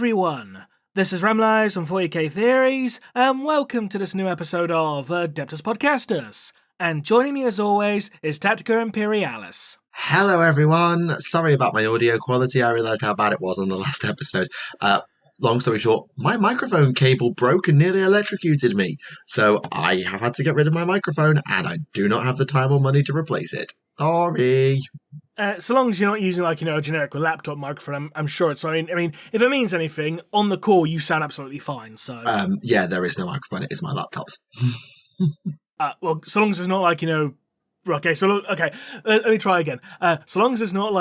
everyone! This is Remleiz from 40k Theories, and welcome to this new episode of Adeptus Podcastus. And joining me as always is Tactica Imperialis. Hello everyone! Sorry about my audio quality, I realised how bad it was on the last episode. Long story short, my microphone cable broke and nearly electrocuted me. So I have had to get rid of my microphone, and I do not have the time or money to replace it. Sorry. So long as you're not using, a generic laptop microphone, I'm sure it's fine. I mean, if it means anything, on the call you sound absolutely fine. So yeah, there is no microphone. It is my laptop's. Well, so long as it's not okay. Let me try again. So long as it's not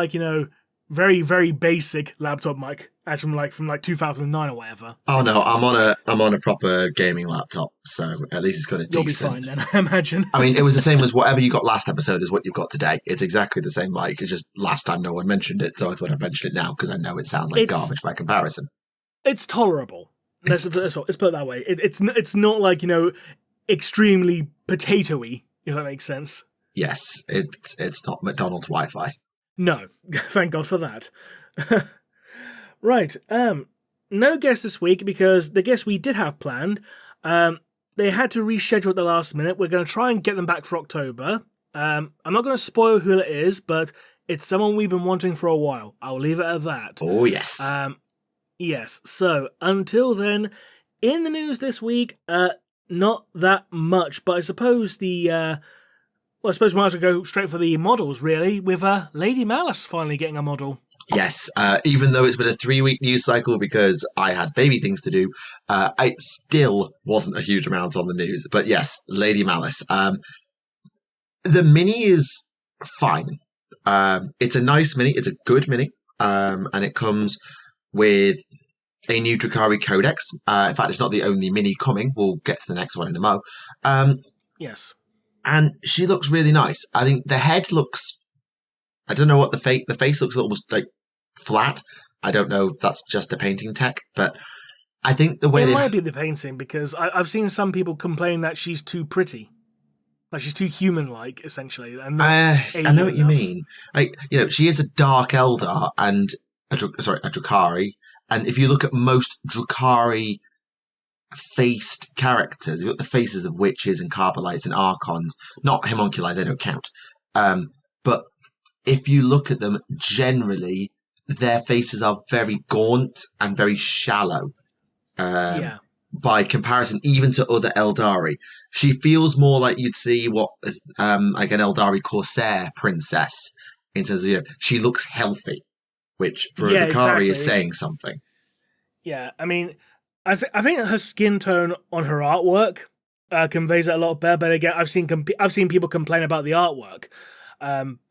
very very basic laptop mic, as from 2009 or whatever. Oh no, I'm on a proper gaming laptop, so at least it's got a decent. You'll be fine then, I imagine. I mean, it was the same as whatever you got last episode is what you've got today. It's exactly the same mic. It's just last time no one mentioned it, so I thought I'd mention it now because I know it sounds like garbage by comparison. It's tolerable. Let's put it that way. It's not extremely potatoey, if that makes sense. Yes, it's not McDonald's Wi-Fi. No, thank God for that. Right, no guest this week because the guest we did have planned, they had to reschedule at the last minute. We're going to try and get them back for October. I'm not going to spoil who it is, but it's someone we've been wanting for a while. I'll leave it at that. Oh, yes. Yes, so until then, in the news this week, not that much, but I suppose I suppose we might as well go straight for the models, really, with Lady Malys finally getting a model. Yes, even though it's been a 3-week news cycle because I had baby things to do, it still wasn't a huge amount on the news. But yes, Lady Malys. The mini is fine. It's a nice mini. It's a good mini. And it comes with a new Drukhari codex. In fact, it's not the only mini coming. We'll get to the next one in a mo. Yes. And she looks really nice. I think the head looks... I don't know what the face looks almost like flat. I don't know if that's just a painting tech, but I think the way it might be the painting because I've seen some people complain that she's too pretty. Like she's too human-like, essentially. And I know what you mean. She is a Dark Eldar and a Drukhari. And if you look at most Drukhari faced characters, you've got the faces of witches and Carbolites and Archons, not Homunculi, they don't count. But if you look at them, generally, their faces are very gaunt and very shallow. By comparison, even to other Eldari. She feels more like you'd see what, like an Eldari Corsair princess, in terms of, she looks healthy, which for a Drukhari is saying something. Yeah, I mean, I think her skin tone on her artwork conveys it a lot better. But again, I've seen people complain about the artwork,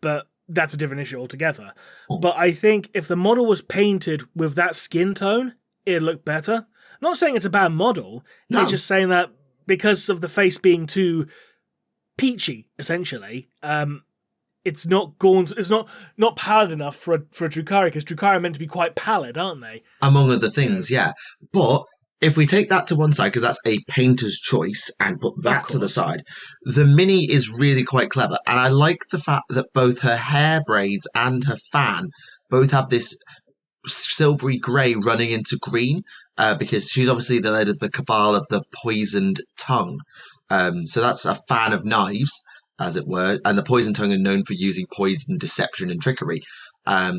but that's a different issue altogether. But I think if the model was painted with that skin tone, it'd look better. Not saying it's a bad model. No. It's just saying that because of the face being too peachy, essentially, it's not gaunt. It's not pallid enough for a Drukhari, because Drukhari are meant to be quite pallid, aren't they? Among other things, yeah. But if we take that to one side, because that's a painter's choice, and put that to the side, the mini is really quite clever. And I like the fact that both her hair braids and her fan both have this silvery grey running into green, because she's obviously the leader of the cabal of the poisoned tongue. So that's a fan of knives, as it were. And the poisoned tongue are known for using poison, deception, and trickery.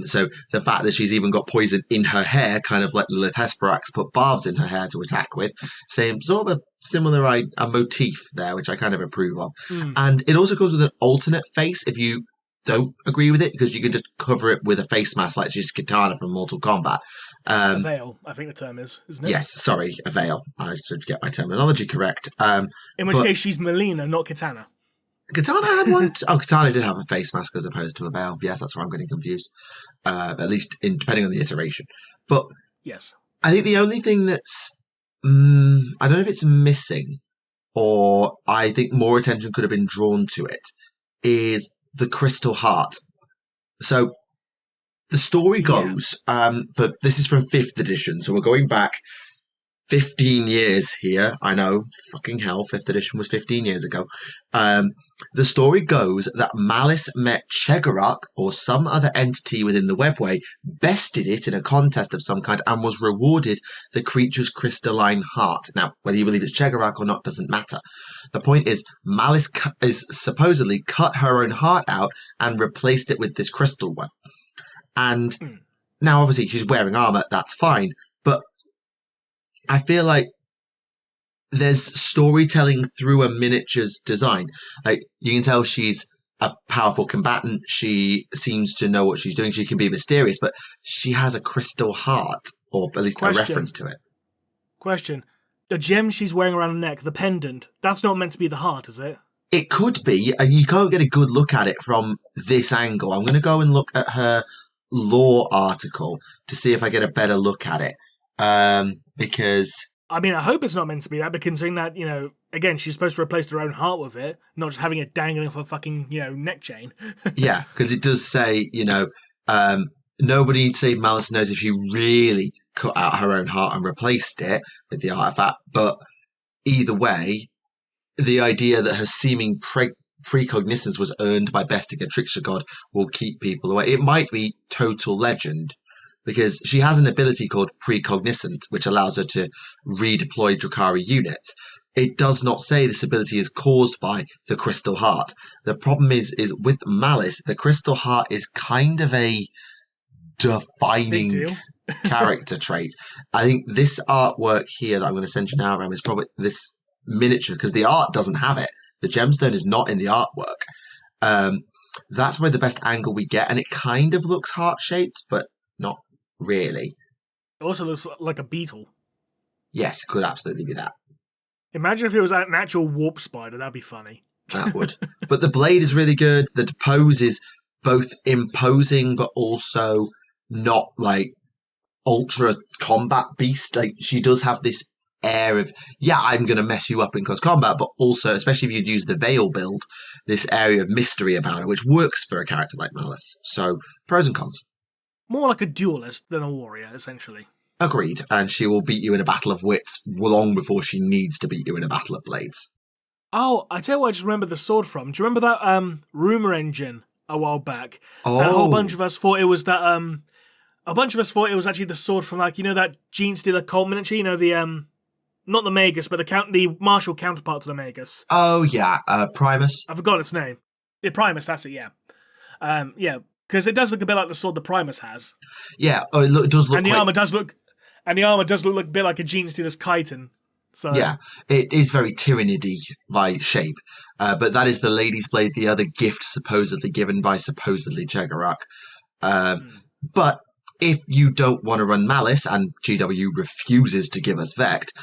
So the fact that she's even got poison in her hair, kind of like Lilith Hesperax put barbs in her hair to attack with, same sort of a similar a motif there, which I kind of approve of. And it also comes with an alternate face if you don't agree with it, because you can just cover it with a face mask like she's Kitana from Mortal Kombat. A veil, I think the term is, isn't it? Yes, sorry, a veil. I should get my terminology correct. In which case she's Melina, not Kitana. Kitana had one. Kitana did have a face mask as opposed to a veil. Yes, that's where I'm getting confused. At least depending on the iteration. But yes, I think the only thing that's I don't know if it's missing, or I think more attention could have been drawn to it, is the crystal heart. So the story goes, but this is from 5th edition, so we're going back 15 years here. I know, fucking hell, 5th edition was 15 years ago. The story goes that Malys met Chegarak or some other entity within the webway, bested it in a contest of some kind, and was rewarded the creature's crystalline heart. Now, whether you believe it's Chegarak or not doesn't matter. The point is, Malys is supposedly cut her own heart out and replaced it with this crystal one. And now, obviously, she's wearing armor, that's fine, but I feel like there's storytelling through a miniature's design. Like, you can tell she's a powerful combatant. She seems to know what she's doing. She can be mysterious, but she has a crystal heart, or at least a reference to it. Question. The gem she's wearing around her neck, the pendant, that's not meant to be the heart, is it? It could be, and you can't get a good look at it from this angle. I'm going to go and look at her lore article to see if I get a better look at it. Because... I mean, I hope it's not meant to be that, but considering that, again, she's supposed to replace her own heart with it, not just having it dangling off a fucking, neck chain. Yeah, because it does say, nobody save Malys knows if she really cut out her own heart and replaced it with the artifact, but either way, the idea that her seeming precognizance was earned by besting a trickster god will keep people away. It might be total legend, because she has an ability called Precognizant, which allows her to redeploy drukhari units. It does not say this ability is caused by the Crystal Heart. The problem is with Malys, the Crystal Heart is kind of a defining character trait. I think this artwork here that I'm going to send you now, Ram, is probably this miniature, because the art doesn't have it. The gemstone is not in the artwork. That's probably the best angle we get, and it kind of looks heart-shaped, but not really. It also looks like a beetle. Yes, it could absolutely be that. Imagine if it was an actual warp spider. That'd be funny. That would. But the blade is really good. The pose is both imposing, but also not like ultra combat beast. Like, she does have this air of, yeah, I'm going to mess you up in close combat, but also, especially if you'd use the Veil build, this area of mystery about her, which works for a character like Malys. So, pros and cons. More like a duelist than a warrior, essentially. Agreed, and she will beat you in a battle of wits long before she needs to beat you in a battle of blades. Oh, I tell you what I just remembered the sword from. Do you remember that rumor engine a while back? Oh. And a whole bunch of us thought it was that a bunch of us thought it was actually the sword from, like, that Gene Stealer Cult miniature, the not the Magus, but the martial counterpart to the Magus. Oh yeah, Primus. I forgot its name. The Primus, that's it, yeah. Yeah. Because it does look a bit like the sword the Primus has. Yeah, it does look. And the armor does look a bit like a Gene Stealer's chitin. So yeah, it is very tyrannidy by shape. But that is the Lady's Blade, the other gift supposedly given by supposedly Chegarak. But if you don't want to run Malys, and GW refuses to give us Vect,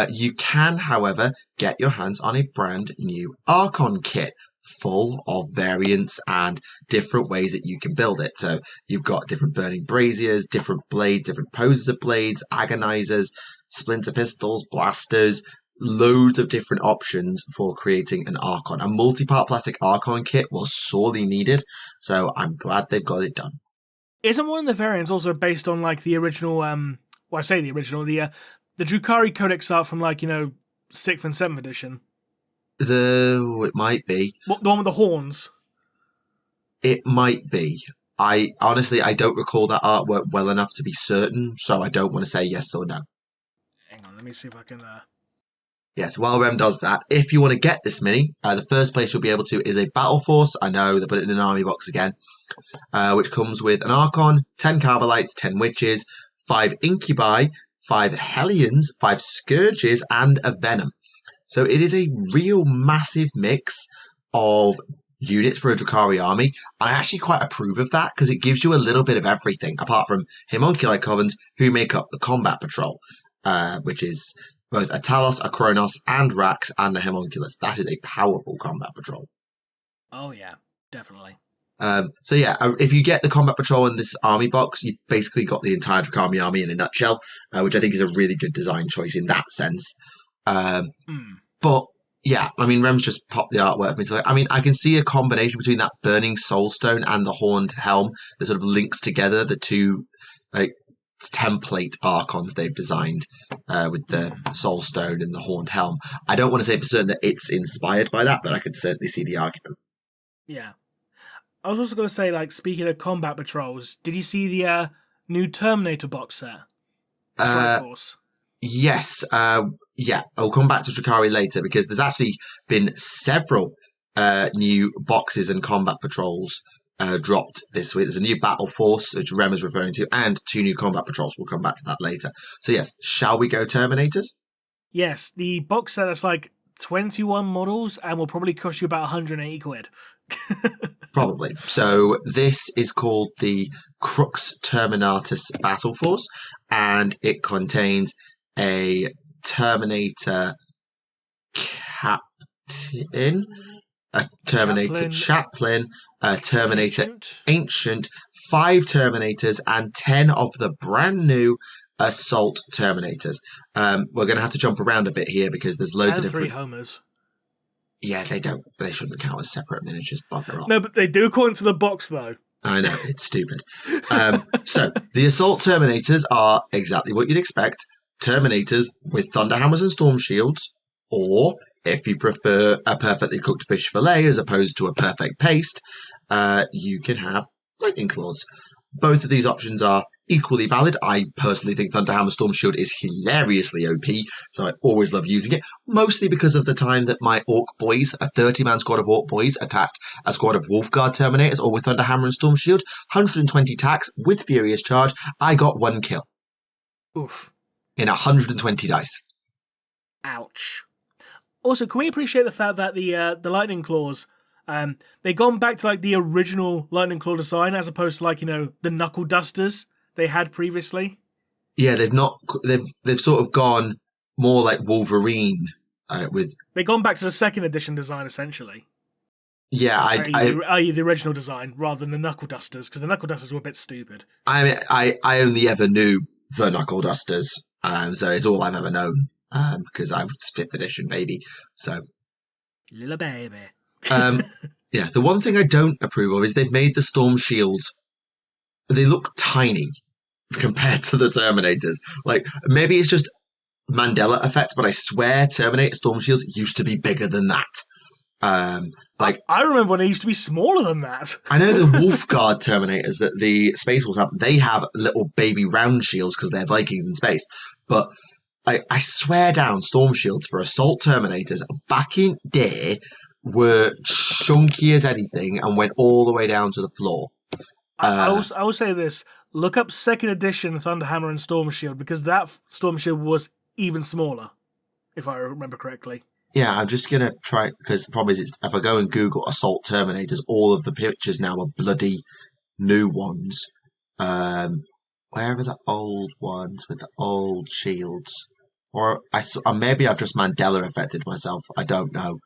you can, however, get your hands on a brand new Archon kit, full of variants and different ways that you can build it. So you've got different burning braziers, different blades, different poses of blades, agonizers, splinter pistols, blasters, loads of different options for creating an Archon. A multi-part plastic Archon kit was sorely needed, so I'm glad they've got it done. Isn't one of the variants also based on, like, the original, I say the original, the Drukhari Codex art from, like, 6th and 7th edition? It might be. What, the one with the horns? It might be. I don't recall that artwork well enough to be certain, so I don't want to say yes or no. Hang on, let me see if I can... Yes, while Rem does that, if you want to get this mini, the first place you'll be able to is a Battle Force. I know, they put it in an army box again, which comes with an Archon, 10 Carbolites, 10 Witches, 5 Incubi, 5 Hellions, 5 Scourges, and a Venom. So it is a real massive mix of units for a Drukhari army. I actually quite approve of that, because it gives you a little bit of everything, apart from Homunculi Covens, who make up the Combat Patrol, which is both a Talos, a Kronos, and Rax, and a Homunculus. That is a powerful Combat Patrol. Oh yeah, definitely. So yeah, if you get the Combat Patrol in this army box, you've basically got the entire Drukhari army in a nutshell, which I think is a really good design choice in that sense. But yeah, I mean, Rem's just popped the artwork. I mean, I can see a combination between that burning soulstone and the horned helm that sort of links together the two, like, template Archons they've designed with the Soul Stone and the Horned Helm. I don't want to say for certain that it's inspired by that, but I could certainly see the argument. Yeah. I was also going to say, like, speaking of combat patrols, did you see the new Terminator box set? Strike Force. Yes. Yeah, I'll come back to drukhari later because there's actually been several new boxes and combat patrols dropped this week. There's a new battle force, which Rem is referring to, and 2 new combat patrols. We'll come back to that later. So yes, shall we go Terminators? Yes, the box set is like 21 models and will probably cost you about 180 quid. Probably. So this is called the Crux Terminatus Battle Force, and it contains a Terminator Captain, a Terminator Chaplain, a Terminator Ancient, 5 Terminators, and 10 of the brand new Assault Terminators. We're going to have to jump around a bit here because there's loads of different... 3 homers. Yeah, they shouldn't count as separate miniatures, bugger off. No, but they do according to the box, though. I know, it's stupid. So, the Assault Terminators are exactly what you'd expect. Terminators with Thunderhammers and Storm Shields, or, if you prefer a perfectly cooked fish fillet as opposed to a perfect paste, you can have Lightning Claws. Both of these options are equally valid. I personally think Thunderhammer Storm Shield is hilariously OP, so I always love using it, mostly because of the time that my Orc boys, a 30-man squad of Orc boys, attacked a squad of Wolfguard Terminators, all with Thunderhammer and Storm Shield, 120 attacks with Furious Charge. I got 1 kill. Oof. In 120 dice. Ouch. Also, can we appreciate the fact that the Lightning Claws, they've gone back to like the original Lightning Claw design as opposed to like, you know, the Knuckle Dusters they had previously? Yeah, they've sort of gone more like Wolverine with... They've gone back to the 2nd edition design, essentially. Yeah, i.e. the original design, rather than the Knuckle Dusters, because the Knuckle Dusters were a bit stupid. I only ever knew the Knuckle Dusters, so it's all I've ever known, because I was 5th edition, baby, so... Little baby. Yeah, the one thing I don't approve of is they've made the Storm Shields... They look tiny compared to the Terminators. Like, maybe it's just Mandela effect, but I swear Terminator Storm Shields used to be bigger than that. Like I remember when they used to be smaller than that. I know the Wolfguard Terminators that the Space Wolves have, they have little baby round shields because they're Vikings in space. But I swear down, Storm Shields for Assault Terminators back in day were chunky as anything and went all the way down to the floor. I will say this. Look up 2nd edition Thunderhammer and Storm Shield, because that Storm Shield was even smaller, if I remember correctly. Yeah, I'm just going to try, because the problem is if I go and Google Assault Terminators, all of the pictures now are bloody new ones. Where are the old ones with the old shields? Or maybe I've just Mandela affected myself, I don't know.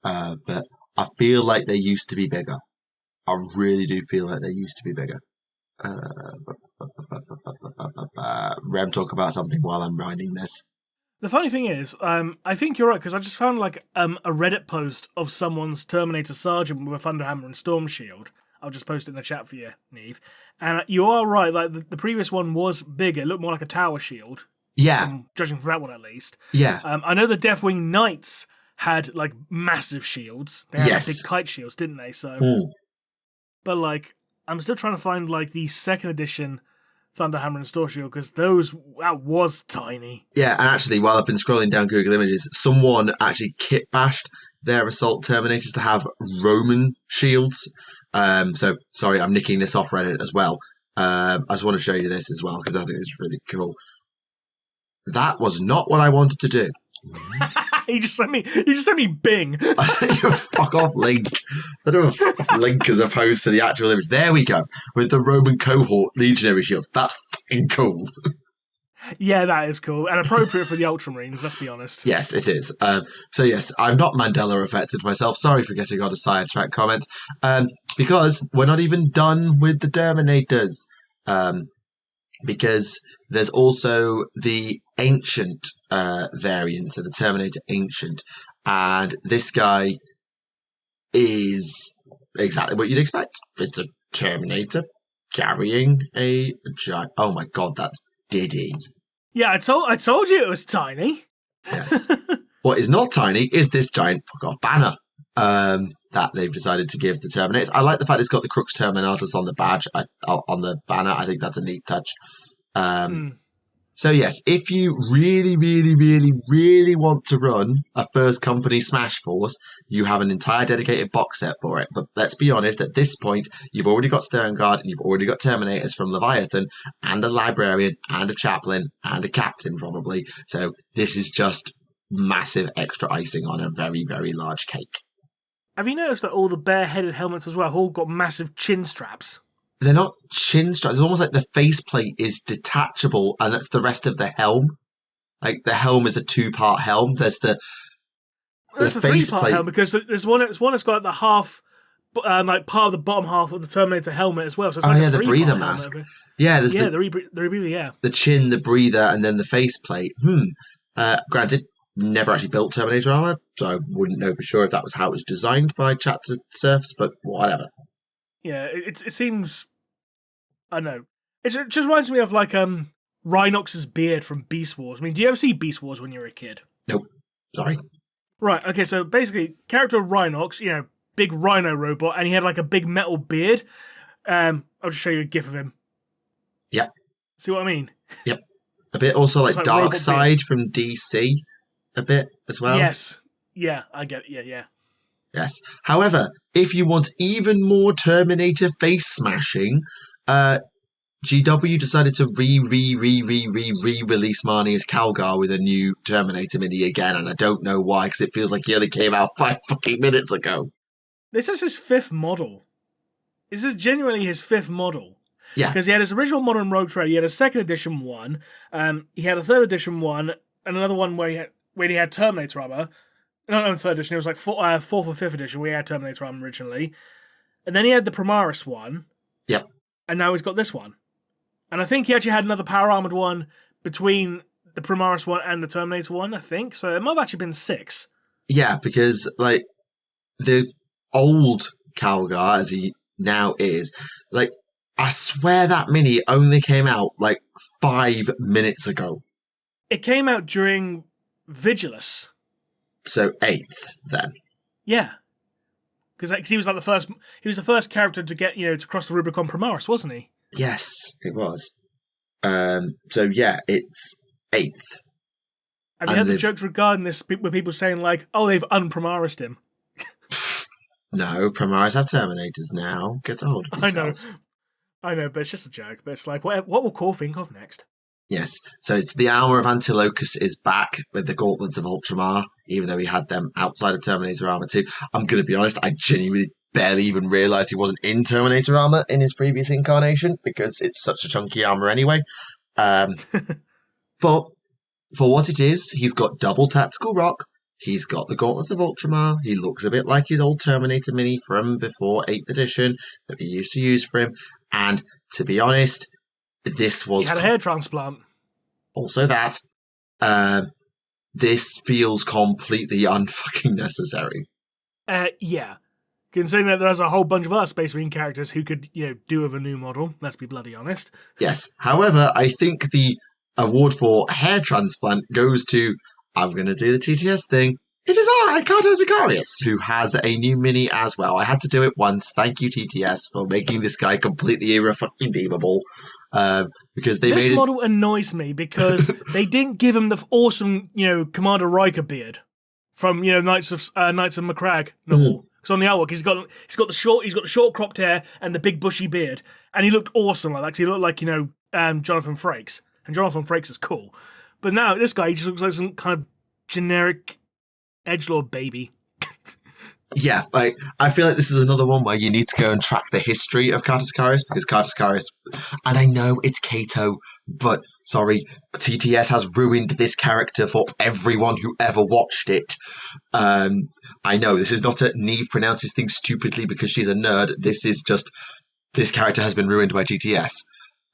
But I feel like they used to be bigger. I really do feel like they used to be bigger. Rem, talk about something while I'm writing this. The funny thing is, I think you're right, because I just found like a Reddit post of someone's Terminator Sergeant with a Thunderhammer and Storm Shield. I'll just post it in the chat for you, Neve. And you are right, like the previous one was bigger. It looked more like a tower shield. Yeah. Judging from that one, at least. Yeah. I know the Deathwing Knights had like massive shields. They had like, big kite shields, didn't they? So... But, like, I'm still trying to find, like, the 2nd edition Thunderhammer and Storm Shield, because that was tiny. Yeah, and actually, while I've been scrolling down Google Images, someone actually kit bashed their Assault Terminators to have Roman shields. So, sorry, I'm nicking this off Reddit as well. I just want to show you this as well, because I think it's really cool. That was not what I wanted to do. You just sent me Bing. I sent you a fuck off link. Instead of a link as opposed to the actual image. There we go. With the Roman cohort legionary shields. That's fucking cool. Yeah, that is cool. And appropriate for the Ultramarines, let's be honest. Yes, it is. So yes, I'm not Mandela affected myself. Sorry for getting on a sidetrack comment. Because we're not even done with the Terminators. Because there's also the Ancient variant, so the Terminator Ancient, and this guy is exactly what you'd expect. It's a Terminator carrying a giant... Oh my god, that's Did he? Yeah, I told you it was tiny. Yes. What is not tiny is this giant fuck-off banner that they've decided to give the Terminators. I like the fact it's got the Crux Terminatus on the badge, on the banner. I think that's a neat touch. So yes, if you really, really, really, really want to run a First Company Smash Force, you have an entire dedicated box set for it. But let's be honest, at this point, you've already got Sternguard, and you've already got Terminators from Leviathan, and a Librarian, and a Chaplain, and a Captain, probably. So this is just massive extra icing on a very, very large cake. Have you noticed that all the bare-headed helmets as well have all got massive chin straps? They're not chin straps. It's almost like the faceplate is detachable, and that's the rest of the helm. Like, the helm is a two-part helm. There's the It's a three-part helm, because there's one that's got like the half, like part of the bottom half of the Terminator helmet as well. So it's like the breather mask. Yeah, there's the rebreather, yeah. The chin, the breather, and then the faceplate. Granted, never actually built Terminator armor, so I wouldn't know for sure if that was how it was designed by Chapter Surfs, but whatever. Yeah, it seems... I don't know. It just reminds me of, like, Rhinox's beard from Beast Wars. I mean, do you ever see Beast Wars when you were a kid? Nope. Sorry. Right, okay, so basically, character of Rhinox, big rhino robot, and he had, like, a big metal beard. I'll just show you a gif of him. Yep. See what I mean? Yep. A bit also like Darkseid from DC, a bit as well. Yes. Yeah, I get it. Yeah. Yes. However, if you want even more Terminator face smashing, GW decided to re-release Marnie as Calgar with a new Terminator mini again, and I don't know why, because it feels like he only came out 5 fucking minutes ago. This is his 5th model. This is genuinely his 5th model. Yeah. Because he had his original Modern Rogue Trader, he had a 2nd edition one, he had a 3rd edition one, and another one where he had Terminator armor. No, 3rd edition, it was like 4th or 5th edition where he had Terminator armor originally. And then he had the Primaris one. Yep. And now he's got this one. And I think he actually had another power armored one between the Primaris one and the Terminator one, I think. So it might have actually been 6. Yeah, because, like, the old Calgar, as he now is, like, I swear that mini only came out, like, 5 minutes ago. It came out during Vigilus. So 8th, then. Yeah. Because he was like the first. He was the first character to get to cross the Rubicon Primaris, wasn't he? Yes, it was. So yeah, it's 8th. Have you heard the jokes regarding this with people saying like, "Oh, they've unprimarised him"? No, Primaris have Terminators now. Get a hold of yourselves. I know, but it's just a joke. But it's like, what will Core think of next? Yes, so it's the Armour of Antilochus is back with the Gauntlets of Ultramar, even though he had them outside of Terminator Armour too. I'm going to be honest, I genuinely barely even realised he wasn't in Terminator Armour in his previous incarnation, because it's such a chunky armour anyway. But for what it is, he's got double tactical rock, he's got the Gauntlets of Ultramar, he looks a bit like his old Terminator mini from before 8th edition that we used to use for him, and to be honest, this was... He had a hair transplant. Also that. This feels completely unfucking necessary. Yeah. Considering that there's a whole bunch of other Space Marine characters who could, do with a new model, let's be bloody honest. Yes. However, I think the award for hair transplant goes to, I'm going to do the TTS thing, it is I, Kato Zacharias, who has a new mini as well. I had to do it once. Thank you, TTS, for making this guy completely irredeemable. Because they this made model annoys me because they didn't give him the awesome, Commander Riker beard from Knights of Macragge novel. Because on the artwork he's got the short cropped hair and the big bushy beard, and he looked awesome like that. 'Cause he looked like Jonathan Frakes, and Jonathan Frakes is cool. But now this guy, he just looks like some kind of generic edgelord baby. Yeah, I feel like this is another one where you need to go and track the history of Kato Zacharias, because Kato Zacharias, and I know it's Kato, but sorry, TTS has ruined this character for everyone who ever watched it. I know this is not a Neve pronounces things stupidly because she's a nerd. This is just, this character has been ruined by TTS.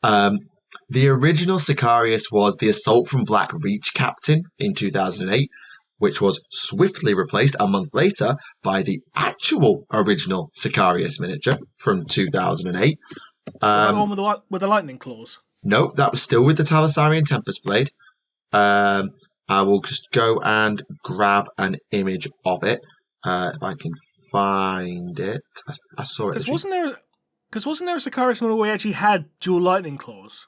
The original Zacharias was the Assault from Black Reach captain in 2008. Which was swiftly replaced a month later by the actual original Zacharias miniature from 2008. Was that the one with the lightning claws? Nope, that was still with the Talisarian Tempest Blade. I will just go and grab an image of it. If I can find it. I saw it. Because wasn't there a Sicaris model where he actually had dual lightning claws?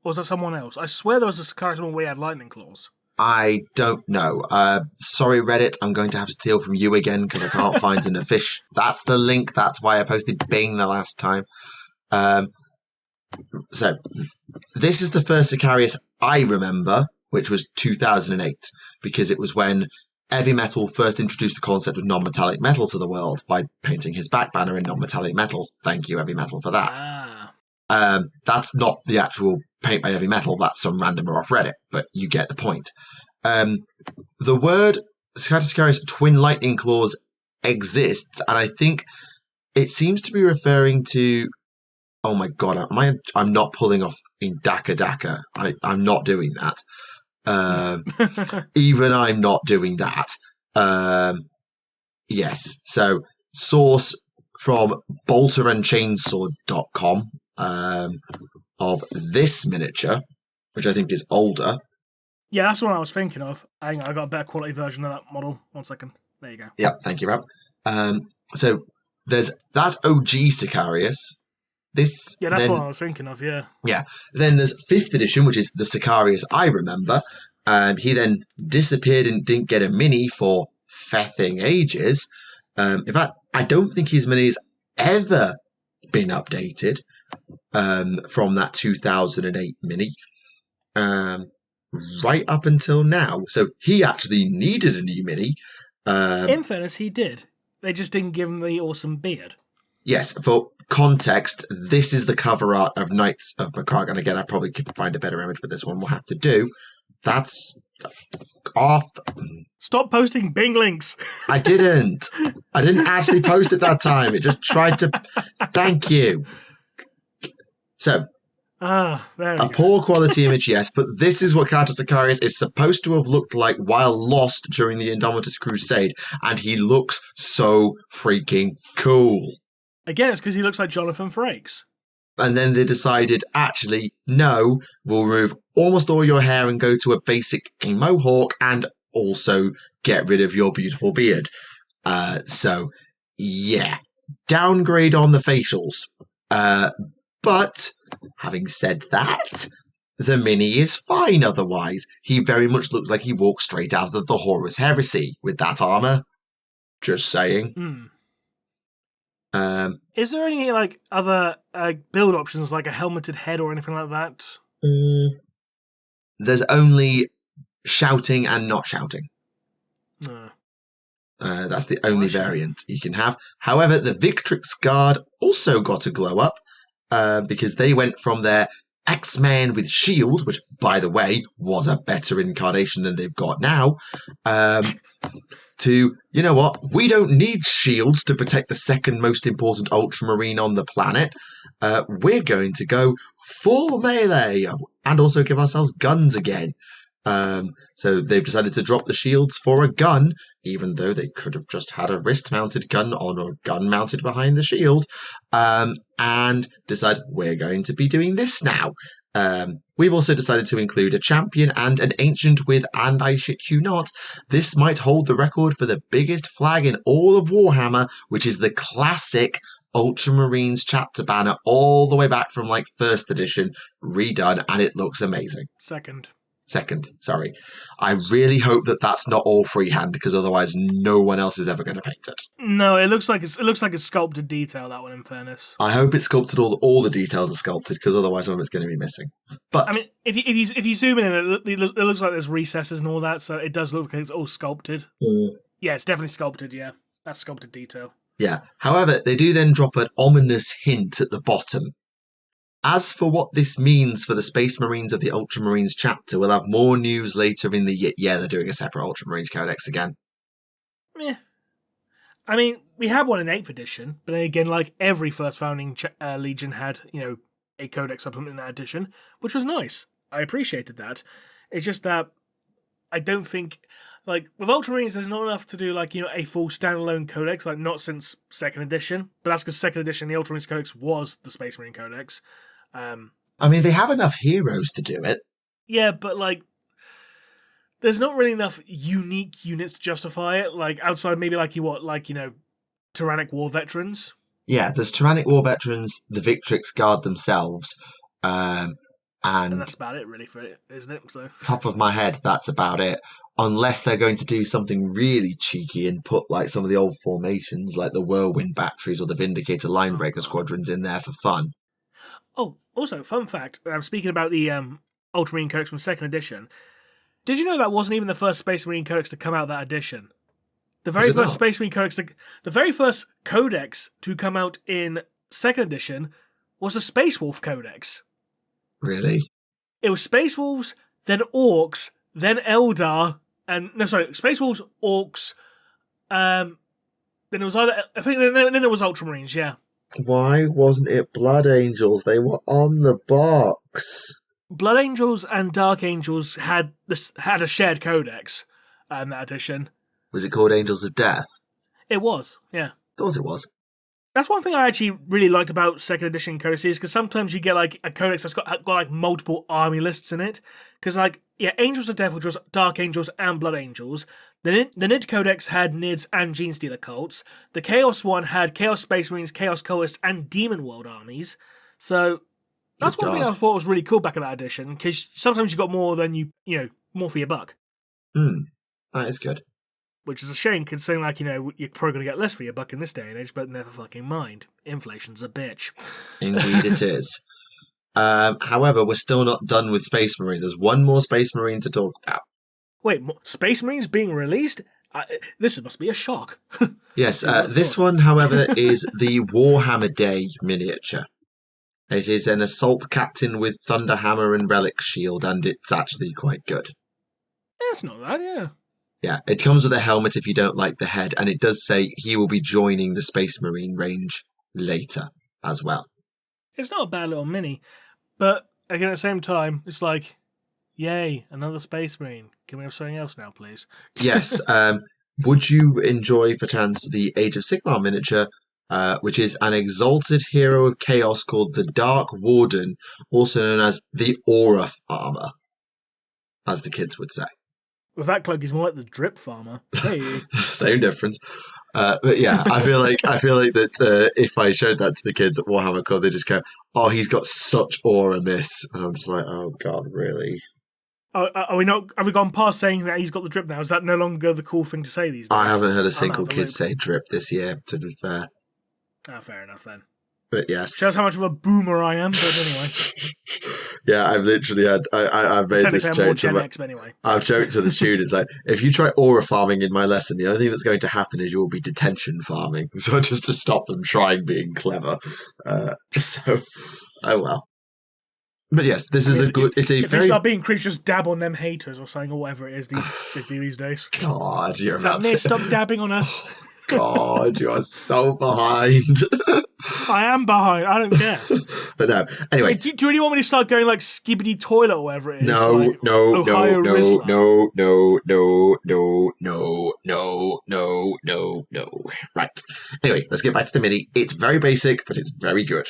Or was that someone else? I swear there was a Sicaris model where he had lightning claws. I don't know. Sorry, Reddit. I'm going to have to steal from you again because I can't find an official. That's the link. That's why I posted Bing the last time. So this is the first Sicarius I remember, which was 2008, because it was when Heavy Metal first introduced the concept of non-metallic metal to the world by painting his back banner in non-metallic metals. Thank you, Heavy Metal, for that. That's not the actual paint by Heavy Metal. That's some randomer off Reddit, but you get the point. The word Sicarius Twin Lightning Claws exists, and I think it seems to be referring to... Oh my god, I'm not pulling off in Daka. I'm not doing that. Even I'm not doing that. Yes. So, source from bolterandchainsword.com of this miniature, which I think is older. Yeah, that's what I was thinking of. Hang on, I got a better quality version of that model. 1 second. There you go. Yep, thank you, Rob. So, that's OG Sicarius. That's what I was thinking of, yeah. Yeah. Then there's 5th edition, which is the Sicarius I remember. He then disappeared and didn't get a mini for fething ages. In fact, I don't think his mini has ever been updated from that 2008 mini right up until now. So he actually needed a new mini. In fairness, he did. They just didn't give him the awesome beard. Yes, for context, this is the cover art of Knights of Macragge. And again, I probably could find a better image, but this one we'll have to do. That's off. Stop posting Bing links. I didn't actually post it that time. It just tried to. Thank you. So, a poor quality image, yes, but this is what Cato Sicarius is supposed to have looked like while lost during the Indomitus Crusade, and he looks so freaking cool. Again, it's because he looks like Jonathan Frakes. And then they decided, actually, no, we'll remove almost all your hair and go to a basic mohawk and also get rid of your beautiful beard. So, yeah, downgrade on the facials. But, having said that, the mini is fine otherwise. He very much looks like he walked straight out of the Horus Heresy with that armour. Just saying. Is there any other build options, like a helmeted head or anything like that? There's only shouting and not shouting. That's the only variant you can have. However, the Victrix Guard also got a glow up because they went from their X-Men with shield, which, by the way, was a better incarnation than they've got now, to, you know what, we don't need shields to protect the second most important Ultramarine on the planet. We're going to go full melee and also give ourselves guns again. So they've decided to drop the shields for a gun, even though they could have just had a wrist-mounted gun on or a gun mounted behind the shield, and decide we're going to be doing this now. We've also decided to include a champion and an ancient with, and I shit you not, this might hold the record for the biggest flag in all of Warhammer, which is the classic Ultramarines chapter banner all the way back from 1st edition, redone, and it looks amazing. Second, sorry. I really hope that that's not all freehand, because otherwise no one else is ever going to paint it. No, it looks like a sculpted detail, that one, in fairness. I hope it's sculpted, all the details are sculpted, because otherwise some of it's going to be missing. But I mean, if you zoom in, it looks like there's recesses and all that, so it does look like it's all sculpted. Yeah, it's definitely sculpted, yeah. That's sculpted detail. Yeah. However, they do then drop an ominous hint at the bottom. As for what this means for the Space Marines of the Ultramarines chapter, we'll have more news later in the year. Yeah, they're doing a separate Ultramarines Codex again. Yeah. I mean, we had one in 8th edition, but then again, every first founding Legion had, a Codex supplement in that edition, which was nice. I appreciated that. It's just that I don't think, with Ultramarines, there's not enough to do, a full standalone Codex, not since 2nd edition, but that's because 2nd edition, the Ultramarines Codex was the Space Marine Codex. I mean, they have enough heroes to do it. Yeah, but like, there's not really enough unique units to justify it. Like outside, maybe like Tyrannic War Veterans. Yeah, there's Tyrannic War Veterans, the Victrix Guard themselves, and that's about it, really, for it, isn't it? So, top of my head, that's about it. Unless they're going to do something really cheeky and put like some of the old formations, like the Whirlwind Batteries or the Vindicator Linebreaker Squadrons in there for fun. Oh, also, fun fact, I'm speaking about the Ultramarine Codex from 2nd edition. Did you know that wasn't even the first Space Marine Codex to come out that edition? The very first Space Marine Codex, the very first Codex to come out in 2nd edition was the Space Wolf Codex. Really? It was Space Wolves, then Orcs, then Eldar, Space Wolves, Orcs, then it was then it was Ultramarines, yeah. Why wasn't it Blood Angels? They were on the box. Blood Angels and Dark Angels had a shared codex in that edition. Was it called Angels of Death? It was, yeah. Thought it was. That's one thing I actually really liked about 2nd edition codices, because sometimes you get like a codex that's got like multiple army lists in it. Because Angels of Death, which was Dark Angels and Blood Angels. The Nid Codex had Nids and Genestealer cults. The Chaos one had Chaos Space Marines, Chaos Cultists, and Demon World armies. So that's one thing I thought was really cool back in that edition, because sometimes you got more than more for your buck. That is good. Which is a shame, considering you're probably going to get less for your buck in this day and age, but never fucking mind. Inflation's a bitch. Indeed it is. However, we're still not done with Space Marines. There's one more Space Marine to talk about. Wait, Space Marines being released? This must be a shock. Yes, this one, however, is the Warhammer Day miniature. It is an assault captain with Thunderhammer and Relic Shield, and it's actually quite good. It's not bad, yeah. Yeah, it comes with a helmet if you don't like the head, and it does say he will be joining the Space Marine range later as well. It's not a bad little mini, but again, at the same time, it's like, yay, another Space Marine. Can we have something else now, please? Yes. Would you enjoy, perchance, the Age of Sigmar miniature, which is an exalted hero of chaos called the Dark Warden, also known as the Aura Farmer, as the kids would say. With that cloak, he's more like the Drip Farmer. Hey. Same difference. But yeah, I feel like that if I showed that to the kids at Warhammer Club, they just go, "Oh, he's got such aura, miss," and I'm just like, "Oh God, really?" Are we not? Have we gone past saying that he's got the drip now? Is that no longer the cool thing to say these days? I haven't heard a single kid say drip this year, to be fair. Fair enough then. But yes, shows how much of a boomer I am. But anyway, yeah, I've literally had I've made this joke. Anyway. I've joked to the students like, if you try aura farming in my lesson, the only thing that's going to happen is you will be detention farming. So just to stop them trying being clever. So, oh well. But yes, this is a good. It's a if very. They start being creatures, dab on them haters or something or whatever it is they do these days. God, you're about to stop dabbing on us. God, you are so behind. I am behind. I don't care. But no. Anyway, wait, do you really want me to start going like Skibbity Toilet or whatever it is? No, like, no, Ohio no, Rizla? no. Right. Anyway, let's get back to the mini. It's very basic, but it's very good.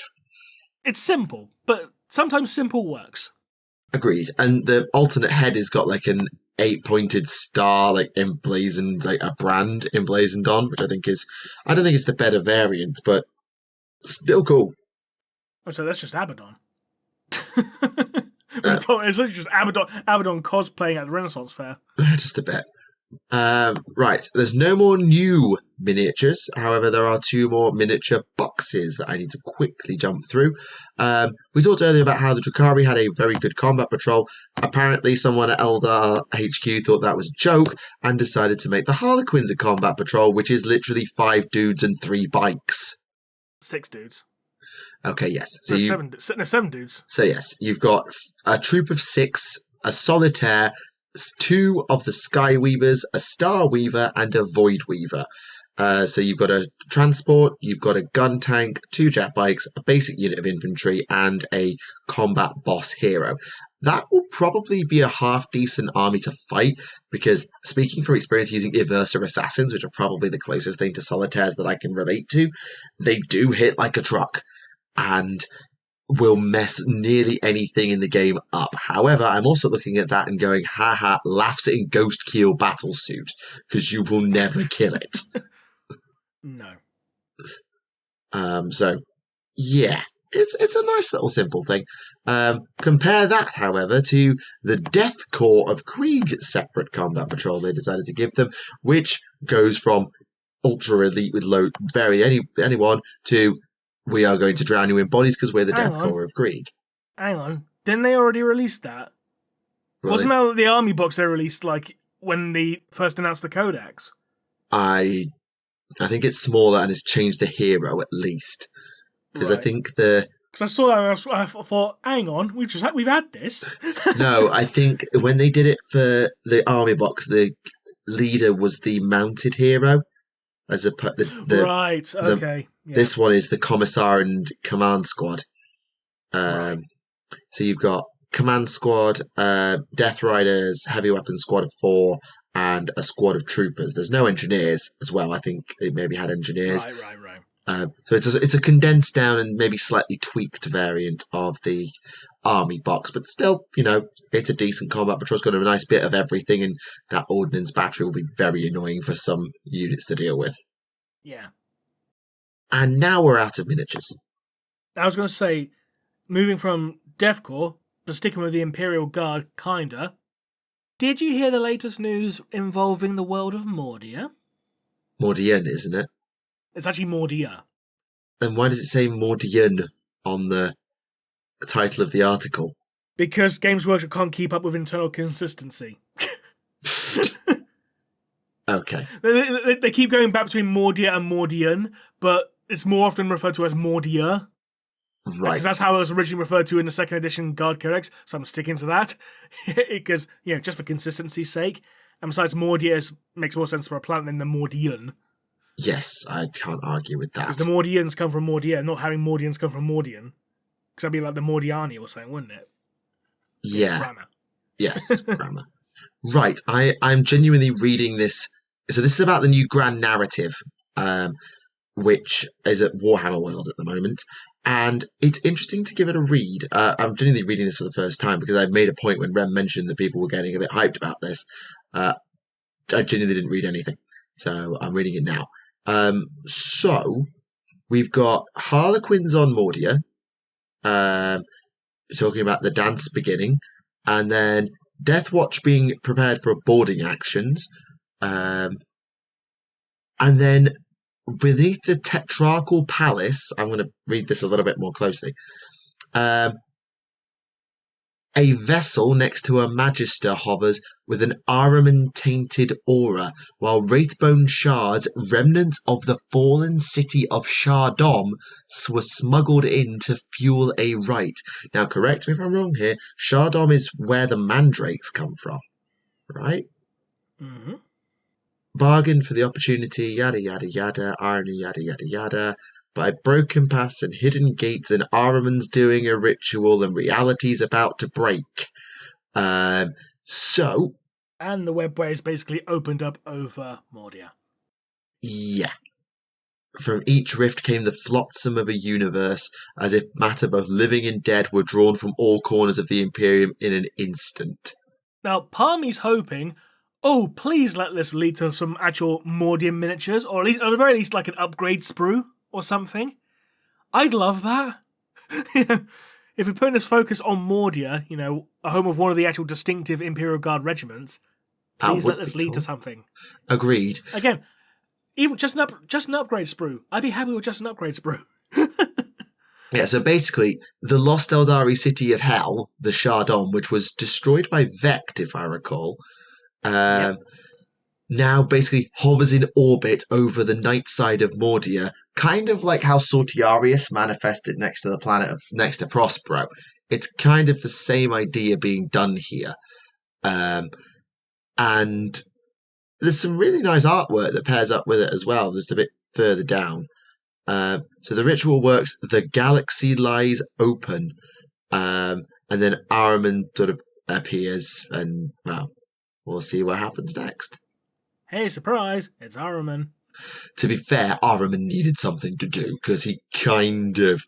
It's simple, but sometimes simple works. Agreed. And the alternate head has got like an 8-pointed star, like emblazoned, like a brand emblazoned on, which I don't think it's the better variant, but still cool. Oh, so that's just Abaddon. It's literally just Abaddon cosplaying at the Renaissance Fair. Just a bit. Right, there's no more new miniatures. However, there are 2 more miniature boxes that I need to quickly jump through. We talked earlier about how the Drukhari had a very good combat patrol. Apparently, someone at Eldar HQ thought that was a joke and decided to make the Harlequins a combat patrol, which is literally 5 dudes and 3 bikes. 6 dudes. Okay, yes. So 7 dudes. So yes, you've got a troop of 6, a solitaire, 2 of the Skyweavers, a Star Weaver, and a Void Weaver. So you've got a transport, you've got a gun tank, 2 jet bikes, a basic unit of infantry, and a combat boss hero. That will probably be a half-decent army to fight, because speaking from experience using Iversa Assassins, which are probably the closest thing to solitaires that I can relate to, they do hit like a truck. And will mess nearly anything in the game up. However, I'm also looking at that and going, haha, laughs in Ghost Keel Battlesuit, because you will never kill it. No. So, yeah, it's a nice little simple thing. Compare that, however, to the Death Corps of Krieg separate combat patrol they decided to give them, which goes from ultra elite with low vary anyone to we are going to drown you in bodies because we're the Death Corps of Krieg. Hang on. Didn't they already release that? Really? Wasn't that the army box they released, like, when they first announced the Codex? I think it's smaller and it's changed the hero at least. Because I think because I saw that and I thought, hang on, we've had this. No, I think when they did it for the army box, the leader was the mounted hero. Right, okay. This one is the commissar and command squad. Right. So you've got command squad, Death Riders, heavy weapon squad of 4, and a squad of troopers. There's no engineers as well. I think they maybe had engineers. Right. So it's a condensed down and maybe slightly tweaked variant of the army box, but still, it's a decent combat patrol. It's got a nice bit of everything, and that ordnance battery will be very annoying for some units to deal with. Yeah. And now we're out of miniatures. I was going to say, moving from Death Corps, but sticking with the Imperial Guard, kinda. Did you hear the latest news involving the world of Mordia? Mordian, isn't it? It's actually Mordia. Then why does it say Mordian on the title of the article? Because Games Workshop can't keep up with internal consistency. Okay. They keep going back between Mordia and Mordian, but it's more often referred to as Mordia. Right. Because that's how it was originally referred to in the second edition Guard Codex, so I'm sticking to that. Because, just for consistency's sake. And besides, Mordia makes more sense for a planet than the Mordian. Yes, I can't argue with that. Because the Mordians come from Mordia, not having Mordians come from Mordian. Because that'd be like the Mordiani or something, wouldn't it? Yeah. Grammar. Yes, grammar. Right, I'm genuinely reading this. So this is about the new grand narrative, which is at Warhammer World at the moment. And it's interesting to give it a read. I'm genuinely reading this for the first time because I made a point when Rem mentioned that people were getting a bit hyped about this. I genuinely didn't read anything. So I'm reading it now. So we've got Harlequins on Mordia, talking about the dance beginning, and then Death Watch being prepared for boarding actions, and then beneath the Tetrarchal Palace, I'm going to read this a little bit more closely. A vessel next to a Magister hovers with an Ahriman-tainted aura, while Wraithbone shards, remnants of the fallen city of Shardom, were smuggled in to fuel a rite. Now, correct me if I'm wrong here, Shardom is where the mandrakes come from, right? Mm-hmm. Bargain for the opportunity, yada yada yada, irony, yada yada yada. By broken paths and hidden gates, and Ahriman's doing a ritual, and reality's about to break. So. And the webway is basically opened up over Mordia. Yeah. From each rift came the flotsam of a universe, as if matter both living and dead were drawn from all corners of the Imperium in an instant. Now, part of me's hoping, please let this lead to some actual Mordian miniatures, or at the very least like an upgrade sprue or something. I'd love that. If we're putting this focus on Mordia, a home of one of the actual distinctive Imperial Guard regiments, please let this lead to something. Agreed. Again, even just an upgrade sprue. I'd be happy with just an upgrade sprue. Yeah, so basically, the Lost Eldari city of Hell, the Shardom, which was destroyed by Vect, if I recall, now basically hovers in orbit over the night side of Mordia, kind of like how Sortiarius manifested next to Prospero. It's kind of the same idea being done here. And there's some really nice artwork that pairs up with it as well, just a bit further down. So the ritual works, the galaxy lies open, and then Ahriman sort of appears, and, well, we'll see what happens next. Hey, surprise, it's Ahriman. To be fair, Ahriman needed something to do, because he kind of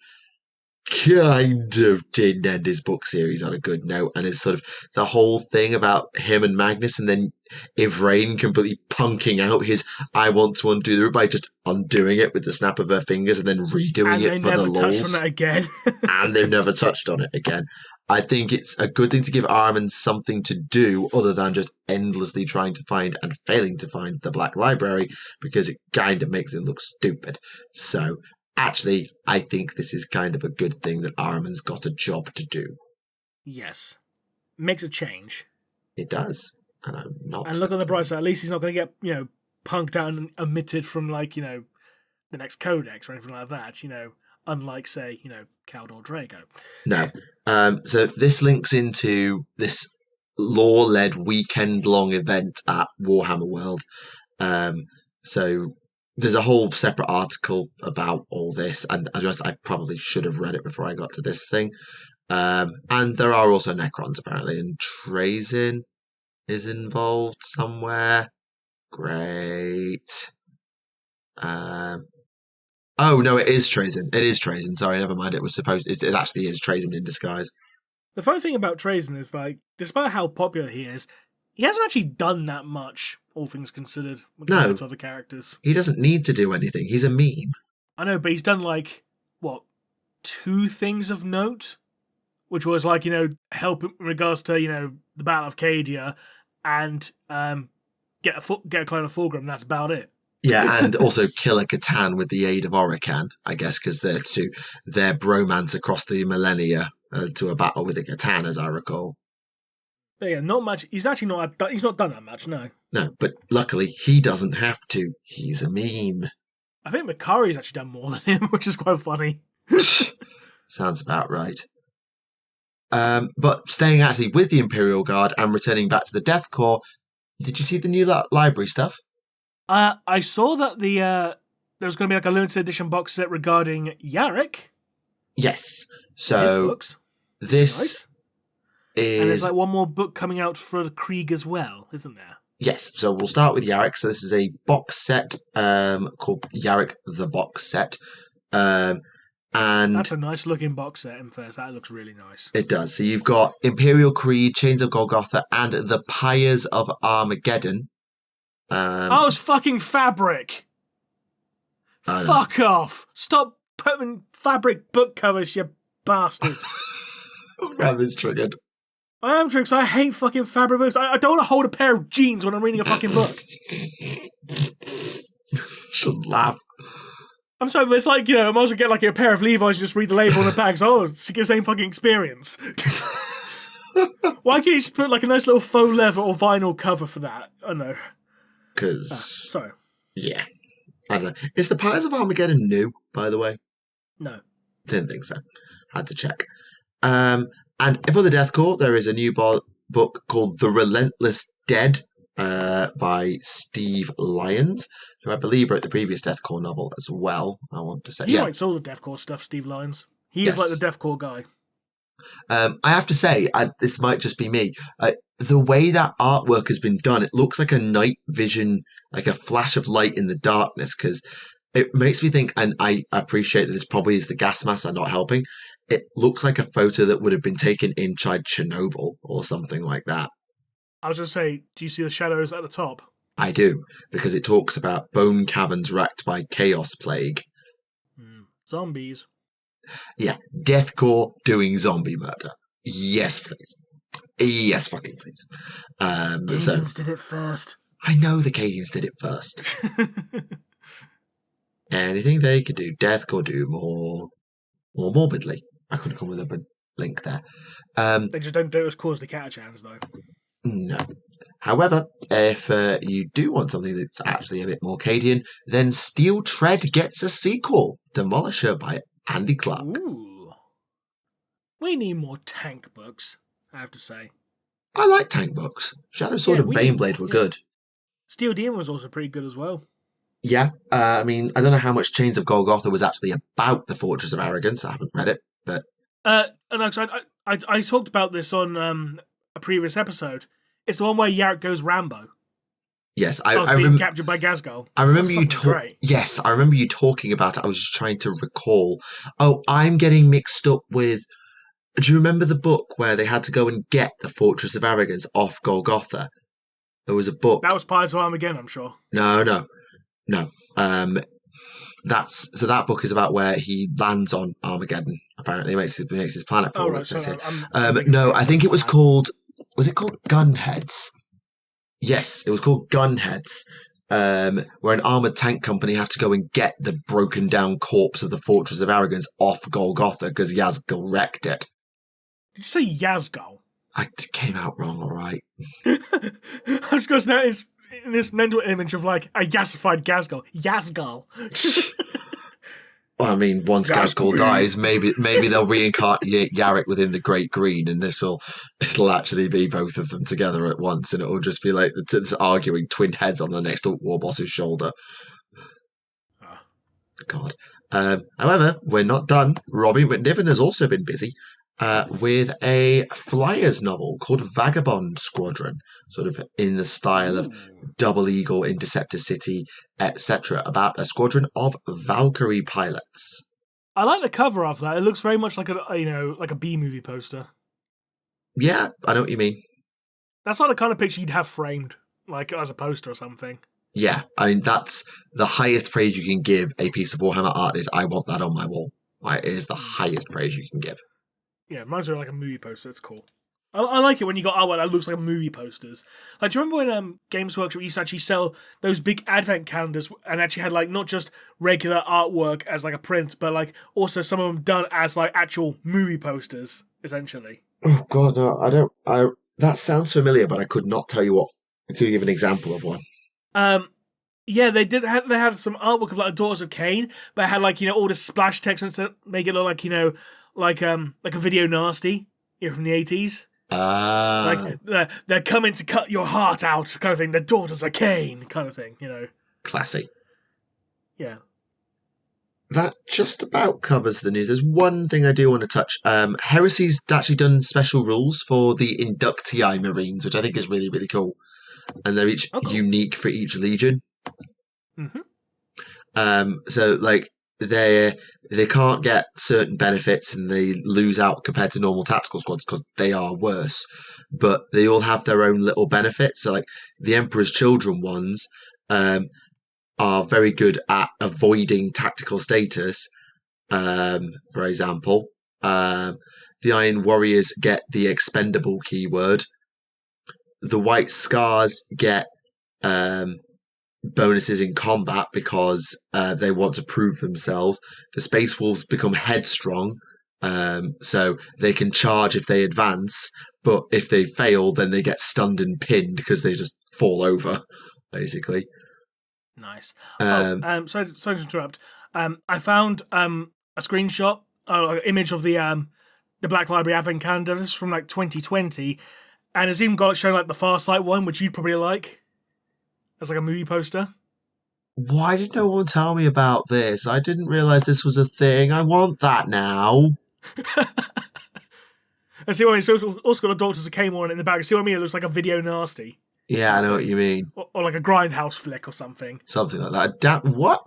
kind of didn't end his book series on a good note, and it's sort of the whole thing about him and Magnus, and then Ivrain completely punking out his "I want to undo the" by just undoing it with the snap of her fingers and then redoing it for the And they never touched on lulz, that again. and they've never touched on it again. I think it's a good thing to give Ahriman something to do other than just endlessly trying to find and failing to find the Black Library, because it kind of makes him look stupid. So actually, I think this is kind of a good thing that Ahriman's got a job to do. Yes. Makes a change. It does. And I'm not. And look on the bright side, at least he's not going to get, punked out and omitted from, the next codex or anything like that, unlike, say, Caldor Drago. No. So this links into this lore-led weekend-long event at Warhammer World. So there's a whole separate article about all this, and I probably should have read it before I got to this thing. And there are also Necrons, apparently, and Trazyn is involved somewhere. Great. Oh, no, it is Trazyn. It is Trazyn. Sorry, never mind. It actually is Trazyn in disguise. The funny thing about Trazyn is, despite how popular he is, he hasn't actually done that much, all things considered, compared to other characters. He doesn't need to do anything. He's a meme. I know, but he's done, 2 things of note? Which was, help in regards to, the Battle of Cadia and get a clone of Fulgrim, that's about it. Yeah, and also kill a Catan with the aid of Orican, I guess, because their bromance across the millennia to a battle with a Catan, as I recall. But yeah, not much. He's actually not. He's not done that much. No. No, but luckily he doesn't have to. He's a meme. I think Makari's actually done more than him, which is quite funny. Sounds about right. But staying actually with the Imperial Guard and returning back to the Death Corps, did you see the new library stuff? I saw that there was going to be a limited edition box set regarding Yarrick. Yes. His So books. this Nice. is... And there's one more book coming out for the Krieg as well, isn't there? Yes, so we'll start with Yarrick. So this is a box set called Yarrick the Box Set. And that's a nice looking box set in first. That looks really nice. It does. So you've got Imperial Creed, Chains of Golgotha, and the Pyres of Armageddon. It's fucking fabric! Fuck off! Stop putting fabric book covers, you bastards! Raven's triggered. I am triggered because I hate fucking fabric books. I don't want to hold a pair of jeans when I'm reading a fucking book. Shouldn't laugh. I'm sorry, but it's I might as well get a pair of Levi's and just read the label on the bags. It's the same fucking experience. Why can't you just put a nice little faux leather or vinyl cover for that? I don't know. Because... sorry. Yeah. I don't know. Is the Pyres of Armageddon new, by the way? No. Didn't think so. Had to check. And for the Death Corps, there is a new book called The Relentless Dead by Steve Lyons, who I believe wrote the previous Death Corps novel as well, I want to say. He writes all the Death Corps stuff, Steve Lyons. He is the Death Corps guy. I have to say, this might just be me, the way that artwork has been done, it looks like a night vision, like a flash of light in the darkness, because it makes me think, and I appreciate that this probably is the gas mask I'm not helping, it looks like a photo that would have been taken inside Chernobyl or something like that. I was going to say, do you see the shadows at the top? I do, because it talks about bone caverns wrecked by chaos plague. Zombies. Yeah, Death Corps doing zombie murder. Yes, please. Yes, fucking please. Cadians did it first. I know the Cadians did it first. Anything they could do, Death Corps do more morbidly. I couldn't come with a link there. They just don't do it as cause the Catachans, though. No. However, if you do want something that's actually a bit more Cadian, then Steel Tread gets a sequel, Demolisher by Andy Clark. Ooh. We need more tank books, I have to say. I like tank books. Shadow Sword and Baneblade were good. Steel Demon was also pretty good as well. Yeah, I mean, I don't know how much Chains of Golgotha was actually about the Fortress of Arrogance. I haven't read it, but... I talked about this on a previous episode. It's the one where Yarrick goes Rambo. Yes, being captured by Ghazghkull. I remember you great. Yes, I remember you talking about it. I was just trying to recall. Oh, I'm getting mixed up with. Do you remember the book where they had to go and get the Fortress of Arrogance off Golgotha? There was a book. That was Pirates of Armageddon, I'm sure. No. That book is about where he lands on Armageddon. Apparently, he makes his planet fall. Oh, right. Says So here. No, I think it was called. Was it called Gunheads? Yes, it was called Gunheads. Where an armored tank company have to go and get the broken down corpse of the Fortress of Arrogance off Golgotha because Ghazghkull wrecked it. Did you say Ghazghkull? I came out wrong, all right. I was going to say in this mental image of like a yassified Ghazghkull. Ghazghkull. Well, I mean, once Ghazghkull dies, maybe they'll reincarnate Yarrick within the Great Green, and it'll actually be both of them together at once, and it'll just be like the arguing twin heads on the next war boss's shoulder. God. However, we're not done. Robin McNiven has also been busy with a Flyers novel called Vagabond Squadron, sort of in the style of Double Eagle, Interceptor City, etc., about a squadron of Valkyrie pilots. I like the cover of that. It looks very much like a B-movie poster. Yeah, I know what you mean. That's not the kind of picture you'd have framed, like as a poster or something. Yeah, I mean, that's the highest praise you can give a piece of Warhammer art is I want that on my wall. It is the highest praise you can give. Yeah, reminds me of like a movie poster. It's cool. I like it when you got artwork that looks like movie posters. Like, do you remember when Games Workshop used to actually sell those big advent calendars and actually had like not just regular artwork as like a print, but like also some of them done as like actual movie posters, essentially. Oh God, no! I don't. That sounds familiar, but I could not tell you what. I could give an example of one. Yeah, they did. They had some artwork of like Daughters of Cain, but it had like all this splash text and stuff, make it look like like a video nasty, from the 80s. Like they're coming to cut your heart out, kind of thing. The Daughters of Cain, kind of thing. Classy. Yeah. That just about covers the news. There's one thing I do want to touch. Heresy's actually done special rules for the Inductii Marines, which I think is really, really cool. And they're each unique for each legion. Mm-hmm. So like they can't get certain benefits and they lose out compared to normal tactical squads because they are worse. But they all have their own little benefits. So like the Emperor's Children ones are very good at avoiding tactical status. For example, the Iron Warriors get the expendable keyword. The White Scars get bonuses in combat because they want to prove themselves. The Space Wolves become headstrong, so they can charge if they advance, but if they fail, then they get stunned and pinned because they just fall over, basically. Nice. Sorry to interrupt. I found a screenshot, an image of the Black Library Advent Calendar. This is from like 2020, and it's even got showing like the Farsight one, which you'd probably like. As like a movie poster. Why did no one tell me about this? I didn't realise this was a thing. I want that now. And see what I mean? So it's also got a Daughters of Cain one in the back. See what I mean? It looks like a video nasty. Yeah, I know what you mean. Or like a Grindhouse flick or something. Something like that. What?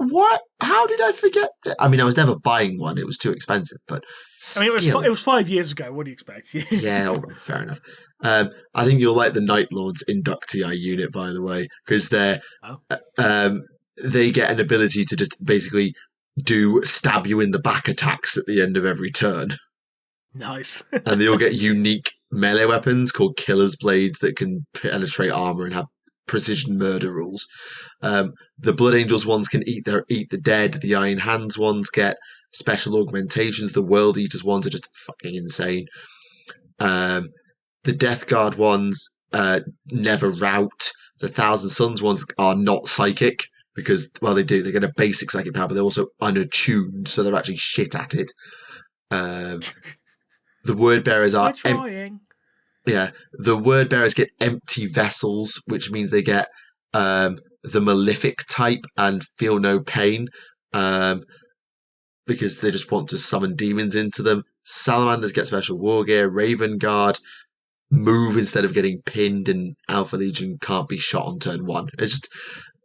How did I forget that? I mean, I was never buying one. It was too expensive, but still. I mean, it was 5 years ago. What do you expect? Yeah, all right, fair enough. I think you'll like the Night Lords Inductii unit, by the way, because they get an ability to just basically do stab you in the back attacks at the end of every turn. Nice. And they all get unique melee weapons called Killer's Blades that can penetrate armor and have precision murder rules. The Blood Angels ones can eat the dead. The Iron Hands ones get special augmentations. The World Eaters ones are just fucking insane. The Death Guard ones never rout. The Thousand Suns ones are not psychic because, well, they get a basic psychic power, but they're also unattuned, so they're actually shit at it. The Word Bearers are trying. The Word Bearers get empty vessels, which means they get the Malefic type and feel no pain because they just want to summon demons into them. Salamanders get special war gear. Raven Guard move instead of getting pinned, and Alpha Legion can't be shot on turn 1. It's just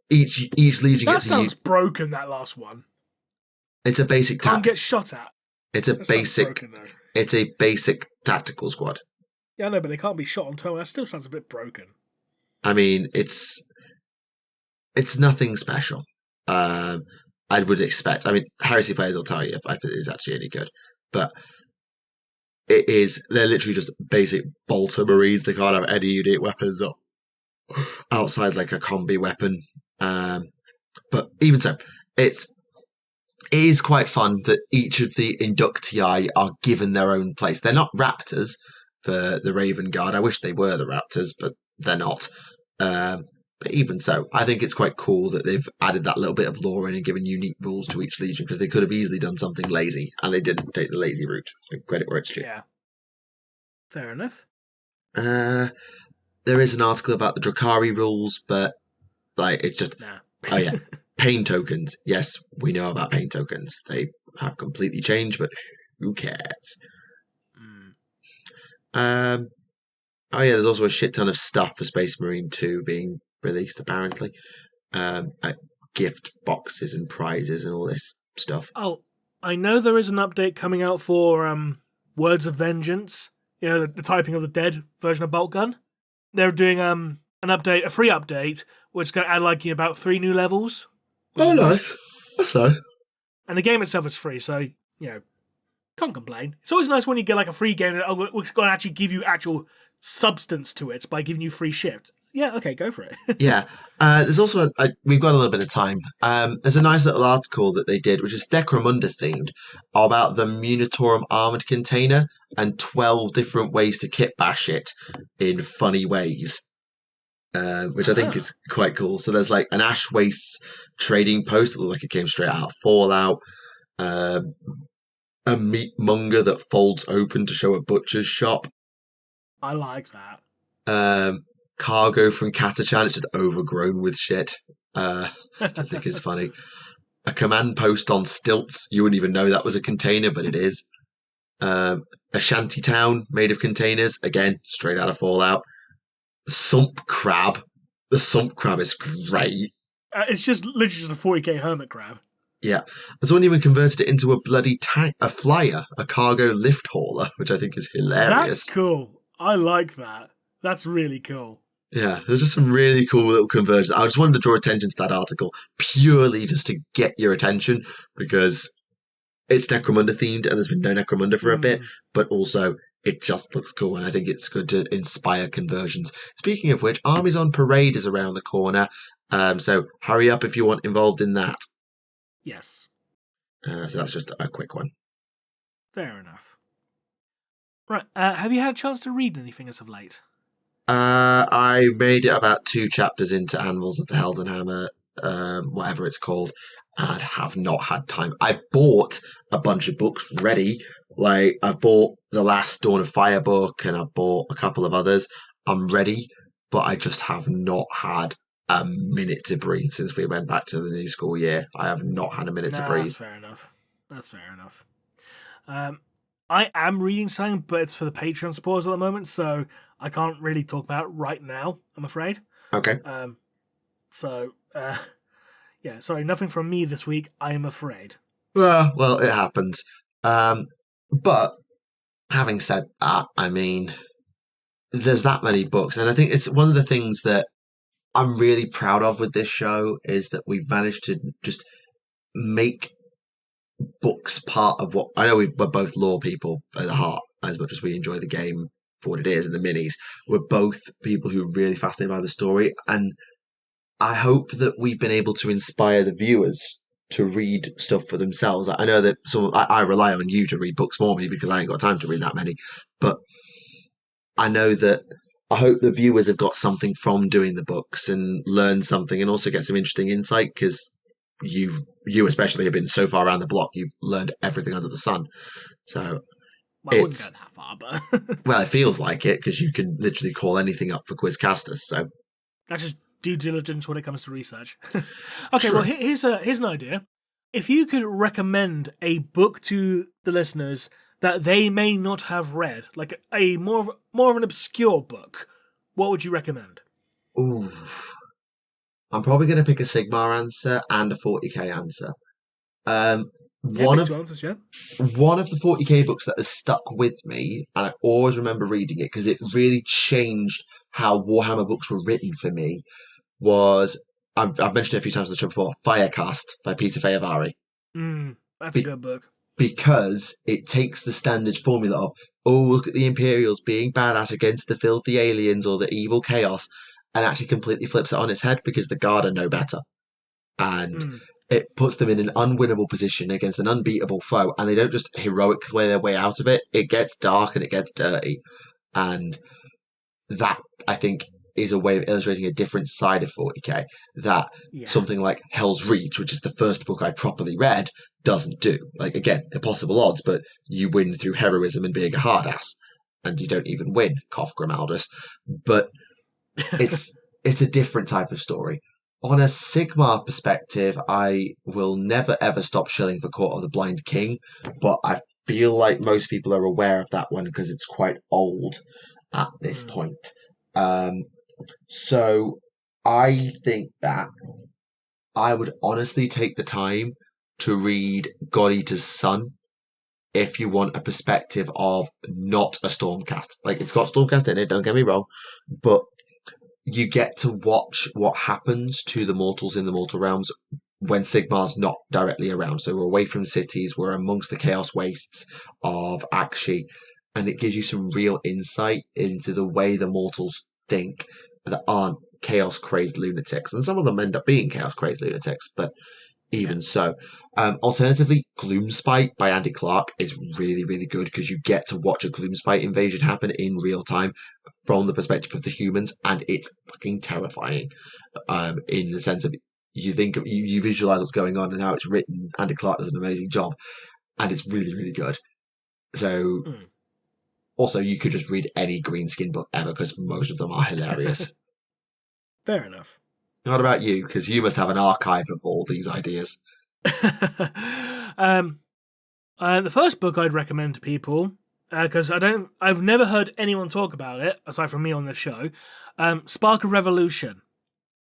each Legion That gets sounds broken, that last one. It's a basic Can't tactic. get shot at. It's a That sounds basic. broken, though. It's a basic tactical squad. Yeah, I know, but they can't be shot on turn 1. That still sounds a bit broken. I mean, it's nothing special. I would expect. I mean, Heresy players will tell you if it is actually any good, but it is. They're literally just basic Ultramarines. They can't have any unique weapons up outside like a combi weapon. But even so, it is quite fun that each of the inductii are given their own place. They're not Raptors for the Raven Guard. I wish they were the Raptors, but they're not. But even so, I think it's quite cool that they've added that little bit of lore in and given unique rules to each legion, because they could have easily done something lazy, and they didn't take the lazy route. So credit where it's due. Yeah. Fair enough. There is an article about the drukhari rules, but like it's just oh yeah, pain tokens. Yes, we know about pain tokens. They have completely changed, but who cares? Oh yeah, there's also a shit ton of stuff for Space Marine 2 being released, apparently. Like gift boxes and prizes and all this stuff. Oh, I know there is an update coming out for Words of Vengeance. You know, the Typing of the Dead version of Bolt Gun. They're doing an update, a free update, which is going to add like about 3 new levels. Oh, nice. That's nice. And the game itself is free, so can't complain. It's always nice when you get like a free game that we're going to actually give you actual substance to it by giving you free shit. Yeah, okay, go for it. Yeah. There's also, we've got a little bit of time. There's a nice little article that they did, which is Necromunda themed, about the Munitorum armored container and 12 different ways to kit bash it in funny ways, which I think is quite cool. So there's like an Ash Wastes trading post that looked like it came straight out of Fallout, a meat monger that folds open to show a butcher's shop. I like that. Cargo from Katachan, it's just overgrown with shit. I think is funny. A command post on stilts. You wouldn't even know that was a container, but it is. A shanty town made of containers. Again, straight out of Fallout. Sump crab. The sump crab is great. It's just literally just a 40k hermit crab. Yeah. And someone even converted it into a bloody a flyer, a cargo lift hauler, which I think is hilarious. That's cool. I like that. That's really cool. Yeah, there's just some really cool little conversions. I just wanted to draw attention to that article purely just to get your attention, because it's Necromunda themed and there's been no Necromunda for a bit, but also it just looks cool and I think it's good to inspire conversions. Speaking of which, Armies on Parade is around the corner, so hurry up if you want involved in that. Yes. So that's just a quick one. Fair enough. Right, have you had a chance to read anything as of late? I made it about 2 chapters into Anvils of the Heldenhammer, whatever it's called, and have not had time. I bought a bunch of books ready. Like, I bought the last Dawn of Fire book, and I bought a couple of others. I'm ready, but I just have not had a minute to breathe since we went back to the new school year. I have not had a minute to breathe. That's fair enough. That's fair enough. I am reading something, but it's for the Patreon supporters at the moment, so I can't really talk about it right now, I'm afraid. Okay. Yeah, sorry, nothing from me this week, I am afraid. Well, it happens. But having said that, I mean, there's that many books, and I think it's one of the things that I'm really proud of with this show is that we've managed to just make books part of what I know. We're both lore people at the heart, as much as we enjoy the game for what it is and the minis. We're both people who are really fascinated by the story, and I hope that we've been able to inspire the viewers to read stuff for themselves. I know that I rely on you to read books for me because I ain't got time to read that many, but I know that I hope the viewers have got something from doing the books and learned something, and also get some interesting insight, because you especially have been so far around the block, you've learned everything under the sun. So well, I wouldn't go that far, but well, it feels like it, because you can literally call anything up for Quizcastus. So that's just due diligence when it comes to research. Okay, True. Well, here's an idea. If you could recommend a book to the listeners that they may not have read, like a more of an obscure book, what would you recommend? Ooh. I'm probably going to pick a Sigmar answer and a 40k answer. Um, Yeah, one pick of two answers, yeah. one of the 40k books that has stuck with me, and I always remember reading it because it really changed how Warhammer books were written for me, was, I've mentioned it a few times on the show before, Firecast by Peter Feyerabari. That's a good book. Because it takes the standard formula of, oh, look at the Imperials being badass against the filthy aliens or the evil chaos, and actually completely flips it on its head because the Guard are no better. And it puts them in an unwinnable position against an unbeatable foe, and they don't just heroic play their way out of it. It gets dark and it gets dirty. And that, I think, is a way of illustrating a different side of 40k that something like Hell's Reach, which is the first book I properly read, doesn't do. Like, again, impossible odds, but you win through heroism and being a hard ass, and you don't even win, cough Grimaldus. But it's a different type of story. On a Sigmar perspective, I will never ever stop shilling for Court of the Blind King, but I feel like most people are aware of that one because it's quite old at this point. So I think that I would honestly take the time to read God Eater's Son if you want a perspective of not a Stormcast. Like, it's got Stormcast in it, don't get me wrong, but you get to watch what happens to the mortals in the mortal realms when Sigmar's not directly around. So we're away from cities, we're amongst the chaos wastes of Akshi, and it gives you some real insight into the way the mortals think that aren't chaos crazed lunatics. And some of them end up being chaos crazed lunatics, but even so. Alternatively, Gloomspite by Andy Clark is really, really good because you get to watch a Gloomspite invasion happen in real time from the perspective of the humans, and it's fucking terrifying. In the sense of you visualize what's going on and how it's written. Andy Clark does an amazing job, and it's really, really good. So, also, you could just read any Greenskin book ever because most of them are hilarious. Fair enough. What about you? Because you must have an archive of all these ideas. The first book I'd recommend to people, because I've never heard anyone talk about it aside from me on the show. Spark of Revolution,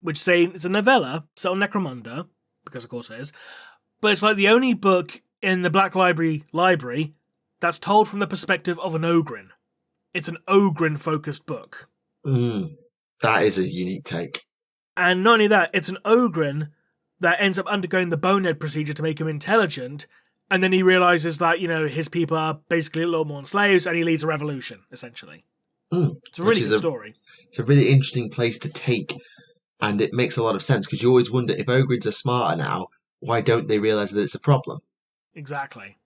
which it's a novella set on Necromunda, because of course it is, but it's like the only book in the Black Library that's told from the perspective of an Ogryn. It's an Ogryn-focused book. That is a unique take. And not only that, it's an Ogryn that ends up undergoing the bonehead procedure to make him intelligent, and then he realizes that, his people are basically a little more slaves, and he leads a revolution, essentially. It's a really good story. It's a really interesting place to take, and it makes a lot of sense, because you always wonder, if Ogryns are smarter now, why don't they realize that it's a problem? Exactly.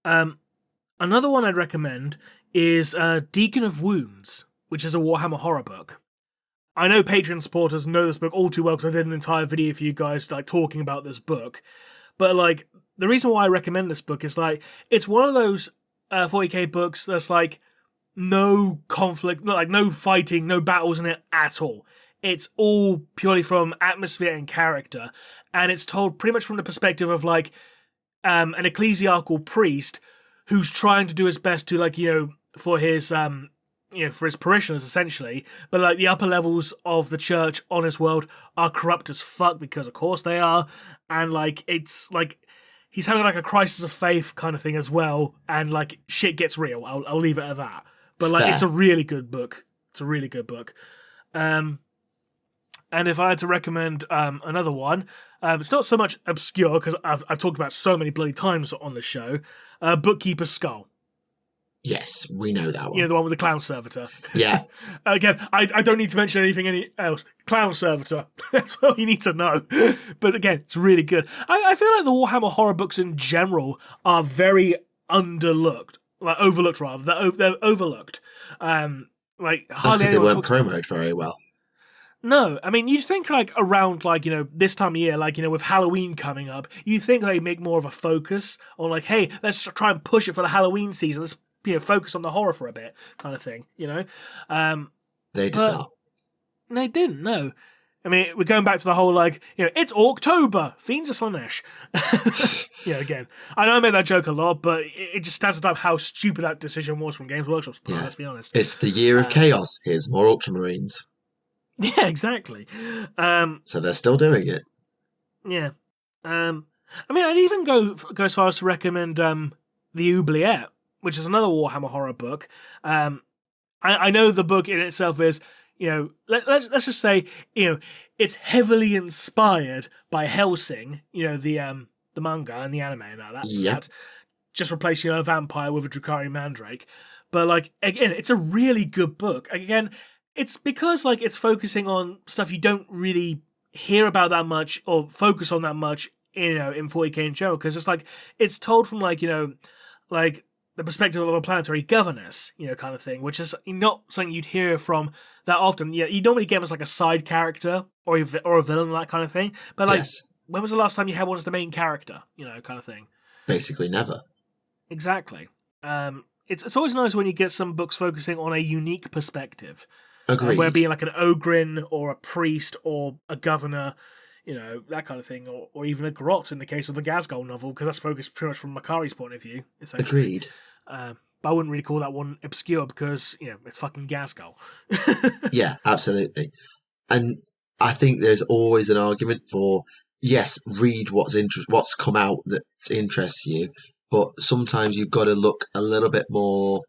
Another one I'd recommend is Deacon of Wounds, which is a Warhammer horror book. I know Patreon supporters know this book all too well because I did an entire video for you guys talking about this book. But the reason why I recommend this book is it's one of those 40k books that's no conflict, no fighting, no battles in it at all. It's all purely from atmosphere and character, and it's told pretty much from the perspective of an ecclesiastical priest who's trying to do his best to for his for his parishioners, essentially, but the upper levels of the church on his world are corrupt as fuck, because of course they are, and it's he's having a crisis of faith kind of thing as well, and shit gets real. I'll leave it at that. But it's a really good book. It's a really good book. And if I had to recommend another one, it's not so much obscure because I've talked about so many bloody times on the show. Bookkeeper's Skull. Yes, we know that one. The one with the clown servitor. Yeah. Again, I don't need to mention anything else. Clown servitor. That's all you need to know. But again, it's really good. I feel like the Warhammer horror books in general are very overlooked rather. They're overlooked. Hardly because they weren't promoted very well. No, I mean, you'd think around this time of year, with Halloween coming up, you think they make more of a focus on hey, let's try and push it for the Halloween season. Let's focus on the horror for a bit, kind of thing. They did not. They didn't. No, I mean, we're going back to the whole, like, it's October, Fiends of Slanesh. Again, I know I made that joke a lot, but it just stands up how stupid that decision was from Games Workshop's part, let's be honest. It's the year of chaos. Here's more Ultramarines. Yeah, exactly. So they're still doing it. Yeah. I mean, I'd even go as far as to recommend The Oubliette, which is another Warhammer horror book. I know the book in itself is, let's just say, it's heavily inspired by Hellsing, the manga and the anime and all that. Yeah. Just replacing a vampire with a drukhari mandrake. But, like, again, it's a really good book. Again, it's because, like, it's focusing on stuff you don't really hear about that much or focus on that much, in 40k in general, because it's like, it's told from, like, like, the perspective of a planetary governess, kind of thing, which is not something you'd hear from that often. Yeah, you normally get them as like a side character or a villain, that kind of thing. But like, when was the last time you had one as the main character, kind of thing? Basically never. Exactly. It's always nice when you get some books focusing on a unique perspective. Agreed. Where being like an ogrin or a priest or a governor, that kind of thing, or even a grot in the case of the Gazgol novel, because that's focused pretty much from Makari's point of view, essentially. Agreed. But I wouldn't really call that one obscure because, it's fucking Gazgol. Yeah, absolutely. And I think there's always an argument for, yes, read what's come out that interests you, but sometimes you've got to look a little bit more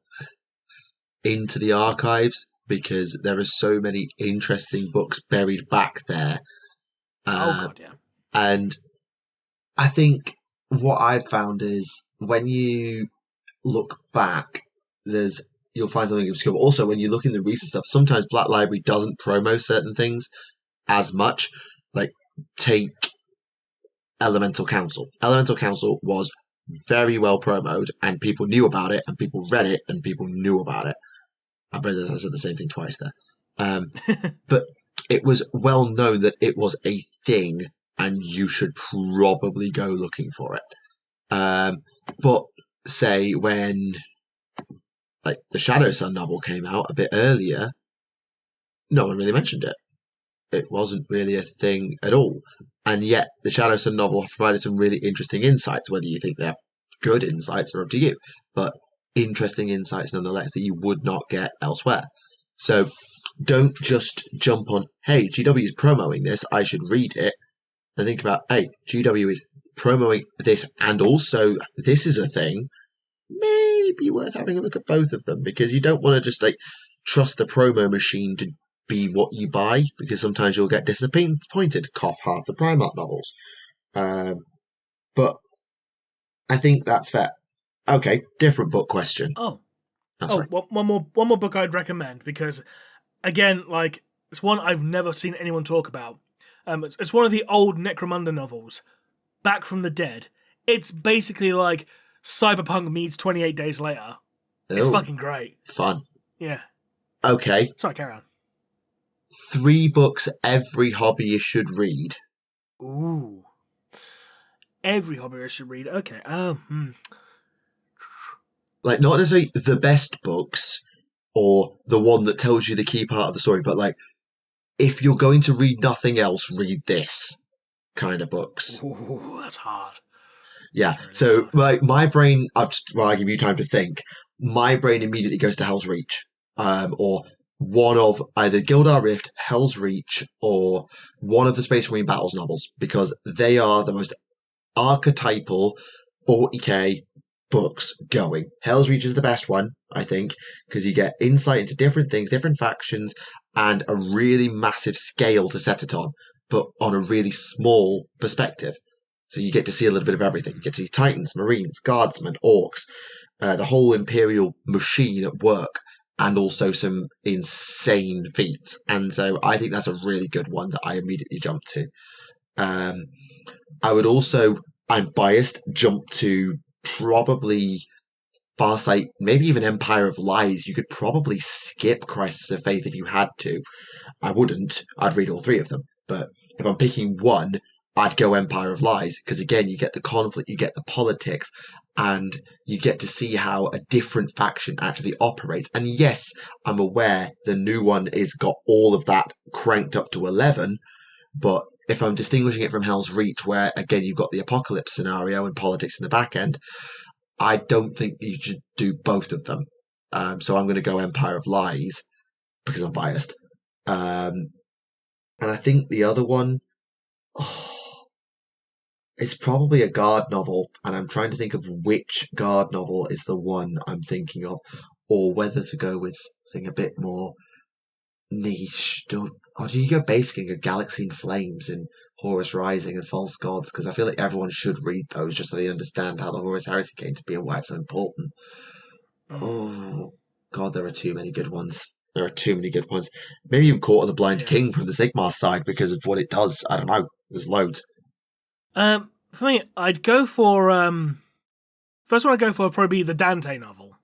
into the archives because there are so many interesting books buried back there. God, yeah. And I think what I've found is when you look back, you'll find something obscure. But also, when you look in the recent stuff, sometimes Black Library doesn't promo certain things as much. Like, take Elemental Council. Elemental Council was very well promoted, and people knew about it, and people read it, and people knew about it. I said the same thing twice there. But it was well known that it was a thing, and you should probably go looking for it. But say when, like, the Shadow Sun novel came out a bit earlier, no one really mentioned it. It wasn't really a thing at all. And yet, the Shadow Sun novel provided some really interesting insights. Whether you think they're good insights are up to you, but interesting insights nonetheless that you would not get elsewhere. So don't just jump on, hey, GW is promoting this, I should read it, and think about, hey, GW is promoting this, and also this is a thing. Maybe worth having a look at both of them, because you don't want to just trust the promo machine to be what you buy, because sometimes you'll get disappointed. Cough half the Primarch novels. But I think that's fair. Okay, different book question. One more book I'd recommend, because again, like, it's one I've never seen anyone talk about. It's one of the old Necromunda novels, Back from the Dead. It's basically like Cyberpunk meets 28 Days Later. It's fucking great. Fun. Yeah. Okay. Sorry, carry on. 3 books every hobbyist should read. Ooh. Every hobbyist should read. Okay. Like, not necessarily the best books or the one that tells you the key part of the story, but like, if you're going to read nothing else, read this kind of books. Ooh, that's hard. Yeah. So my brain, I'll give you time to think. My brain immediately goes to Hell's Reach, or one of either Gildar Rift, Hell's Reach, or one of the Space Marine Battles novels, because they are the most archetypal 40k books going. Hell's Reach is the best one, I think, because you get insight into different things, different factions, and a really massive scale to set it on, but on a really small perspective. So you get to see a little bit of everything. You get to see Titans, Marines, Guardsmen, Orcs, the whole Imperial machine at work, and also some insane feats. And so I think that's a really good one that I immediately jumped to. I would also, I'm biased, jump to probably Farsight, maybe even Empire of Lies. You could probably skip Crisis of Faith if you had to. I wouldn't. I'd read all 3 of them. But if I'm picking one, I'd go Empire of Lies, because again, you get the conflict, you get the politics, and you get to see how a different faction actually operates. And yes, I'm aware the new one is got all of that cranked up to 11, But if I'm distinguishing it from Hell's Reach, where again you've got the apocalypse scenario and politics in the back end, I don't think you should do both of them. So I'm going to go Empire of Lies because I'm biased. And I think the other one, it's probably a guard novel, and I'm trying to think of which guard novel is the one I'm thinking of, or whether to go with something a bit more niche. Or do you go basic and go Galaxy in Flames and Horus Rising and False Gods? Because I feel like everyone should read those just so they understand how the Horus Heresy came to be and why it's so important. Oh, God, there are too many good ones. There are too many good ones. Maybe even Court of the Blind King from the Sigmar side because of what it does. I don't know. There's loads. For me, I'd go for first one I'd go for would probably be the Dante novel,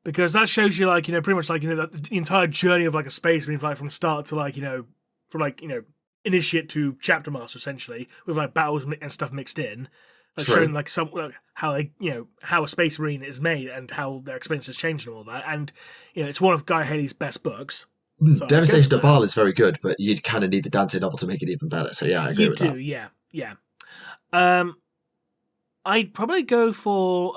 because that shows you pretty much the entire journey of a space marine, from start to from initiate to chapter master, essentially, with battles and stuff mixed in, showing how they how a space marine is made and how their experiences changed and all that. And it's one of Guy Haley's best books. So Devastation at Baal is very good, but you kind of need the Dante novel to make it even better. So yeah, I agree with that. You do, yeah. I'd probably go for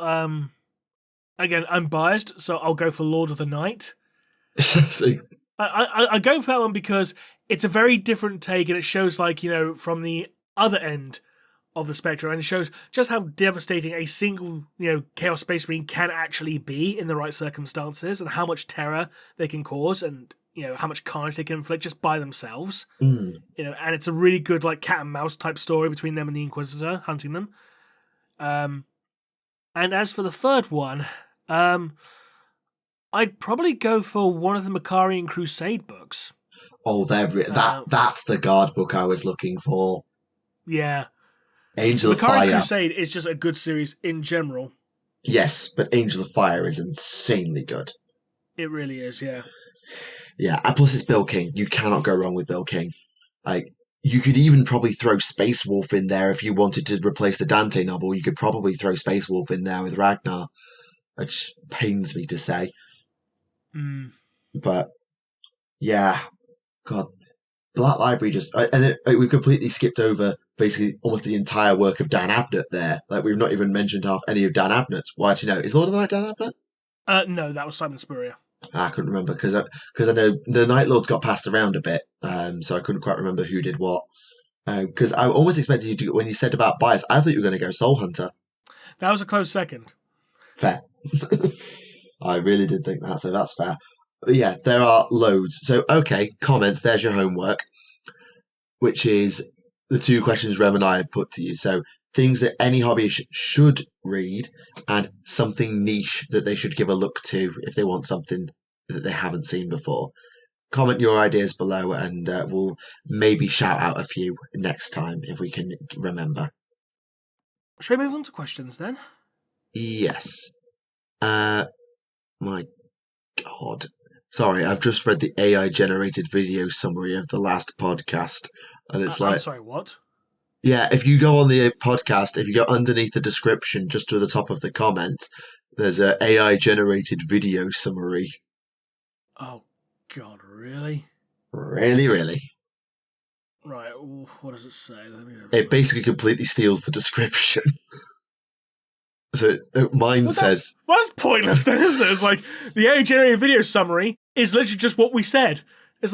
again, I'm biased, so I'll go for Lord of the Night. I go for that one because it's a very different take, and it shows from the other end of the spectrum, and it shows just how devastating a single Chaos Space Marine can actually be in the right circumstances, and how much terror they can cause, and how much carnage they can inflict just by themselves. And it's a really good cat and mouse type story between them and the Inquisitor hunting them. And as for the third one, I'd probably go for one of the Macarian Crusade books. Oh, that's the guard book I was looking for. Yeah. Angel of Macarian Fire. Crusade is just a good series in general. Yes, but Angel of Fire is insanely good. It really is, yeah. Yeah, and plus it's Bill King. You cannot go wrong with Bill King. You could even probably throw Space Wolf in there if you wanted to replace the Dante novel. You could probably throw Space Wolf in there with Ragnar, which pains me to say. But yeah, God, Black Library we completely skipped over basically almost the entire work of Dan Abnett there. We've not even mentioned any of Dan Abnett's. Well, actually, no. Is Lord of the Night Dan Abnett? No, that was Simon Spurrier. I couldn't remember because I know the Night Lords got passed around a bit, so I couldn't quite remember who did what. Because I almost expected you to, when you said about bias, I thought you were going to go Soul Hunter. That was a close second. Fair. I really did think that, so that's fair. But yeah, there are loads. So, okay, comments, there's your homework, which is the two questions Rem and I have put to you. So, things that any hobbyist should read, and something niche that they should give a look to if they want something that they haven't seen before. Comment your ideas below, and we'll maybe shout out a few next time if we can remember. Shall we move on to questions then? Yes. My God. Sorry, I've just read the AI-generated video summary of the last podcast, and it's I'm sorry, what? Yeah, if you go on the podcast, if you go underneath the description, just to the top of the comment, there's an AI-generated video summary. Oh, God, really? Really, really? Right, what does it say? It basically completely steals the description. So mine says... That's pointless then, isn't it? It's the AI-generated video summary is literally just what we said. It's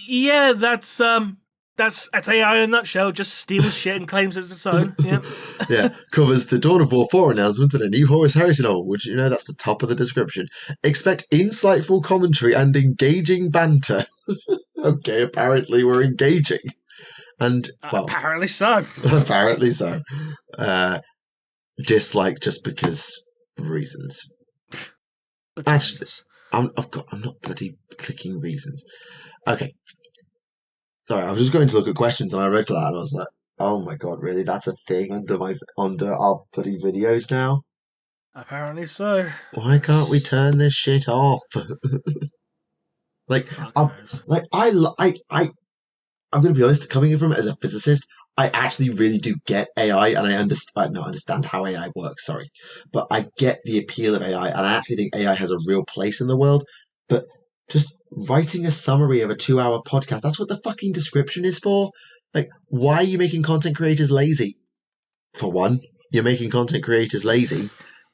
yeah, that's AI in a nutshell, just steals shit and claims it's its own. Yeah. Yeah, covers the Dawn of War 4 announcement and a new Horus Heresy novel, which, that's the top of the description. Expect insightful commentary and engaging banter. Okay, apparently we're engaging. And, well... apparently so. Apparently so. Dislike just because of reasons. Actually, I'm not bloody clicking reasons. Okay. Sorry, I was just going to look at questions and I read that and I was like, oh my God, really? That's a thing under our bloody videos now? Apparently so. Why can't we turn this shit off? I'm going to be honest, coming in from it as a physicist, I actually really do get AI, and I understand how AI works, sorry. But I get the appeal of AI, and I actually think AI has a real place in the world. But just writing a summary of a 2-hour podcast. That's what the fucking description is for. Like, why are you making content creators lazy? For one, you're making content creators lazy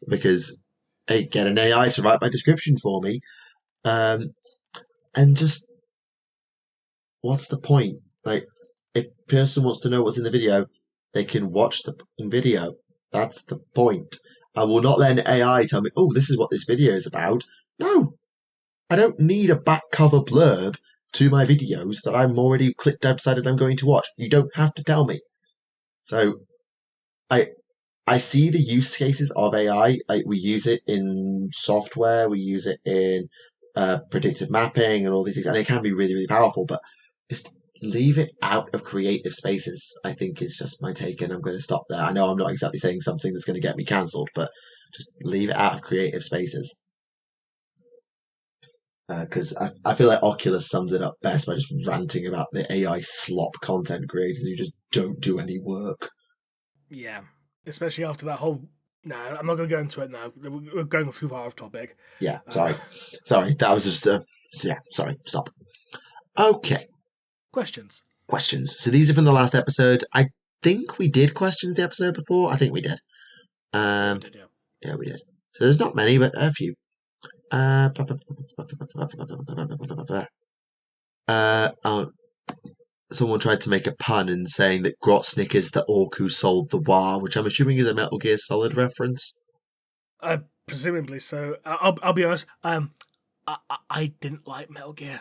because they get an AI to write my description for me. And just, what's the point? Like, if a person wants to know what's in the video, they can watch the video. That's the point. I will not let an AI tell me, oh, this is what this video is about. No, I don't need a back cover blurb to my videos that I'm already clicked and decided I'm going to watch. You don't have to tell me. So I see the use cases of AI. Like, we use it in software, we use it in predictive mapping and all these things, and it can be really, really powerful, but just leave it out of creative spaces, I think, is just my take, and I'm going to stop there. I know I'm not exactly saying something that's going to get me cancelled, but just leave it out of creative spaces. Because I feel like Oculus sums it up best by just ranting about the AI slop content creators who just don't do any work. Yeah, especially after that whole... No, I'm not going to go into it now. We're going too far off topic. Yeah, sorry. Sorry, that was just... yeah, sorry, stop. Okay. Questions. So these are from the last episode. I think we did questions the episode before. I think we did. We did, yeah. Yeah, we did. So there's not many, but a few. Someone tried to make a pun in saying that Grotznik is the orc who sold the war, which I'm assuming is a Metal Gear Solid reference. Presumably so. I'll be honest. I didn't like Metal Gear.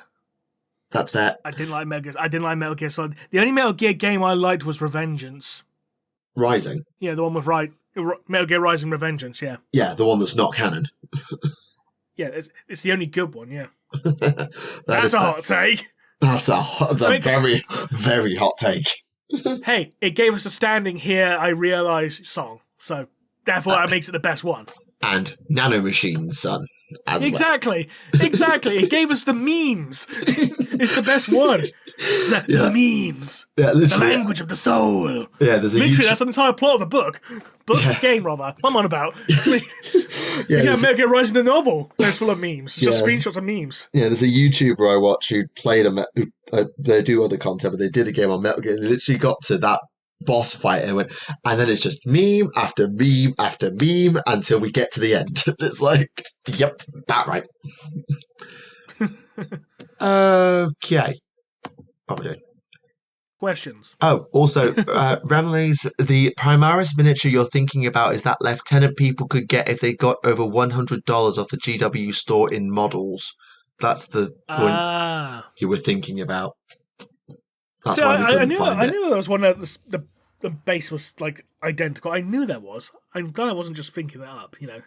That's fair. I didn't like Metal Gear Solid. The only Metal Gear game I liked was Revengeance. Rising? Yeah, the one with Metal Gear Rising Revengeance, yeah. Yeah, the one that's not canon. Yeah, it's the only good one, yeah. That's a hot take. That's a very, very hot take. Hey, it gave us a standing here, I realise song, so therefore that makes it the best one. And Nanomachines, son. Exactly. It gave us the memes. It's the best one. The memes. Yeah, the language of the soul. Yeah, there's literally that's an entire plot of a book. Game rather. What I'm on about. Metal Gear Rising the novel. It's full of memes. It's just screenshots of memes. Yeah, there's a YouTuber I watch who played they do other content, but they did a game on Metal Gear. And they literally got to that boss fight and then it's just meme after meme after meme until we get to the end. It's like, yep, that right. Okay. What are we doing? Questions. Oh, also, Remleiz, the Primaris miniature you're thinking about is that Lieutenant people could get if they got over $100 off the GW store in models. That's the one you were thinking about. That's why we couldn't find it. I knew there was one that the base was like identical. I knew there was. I'm glad I wasn't just thinking that up, you know.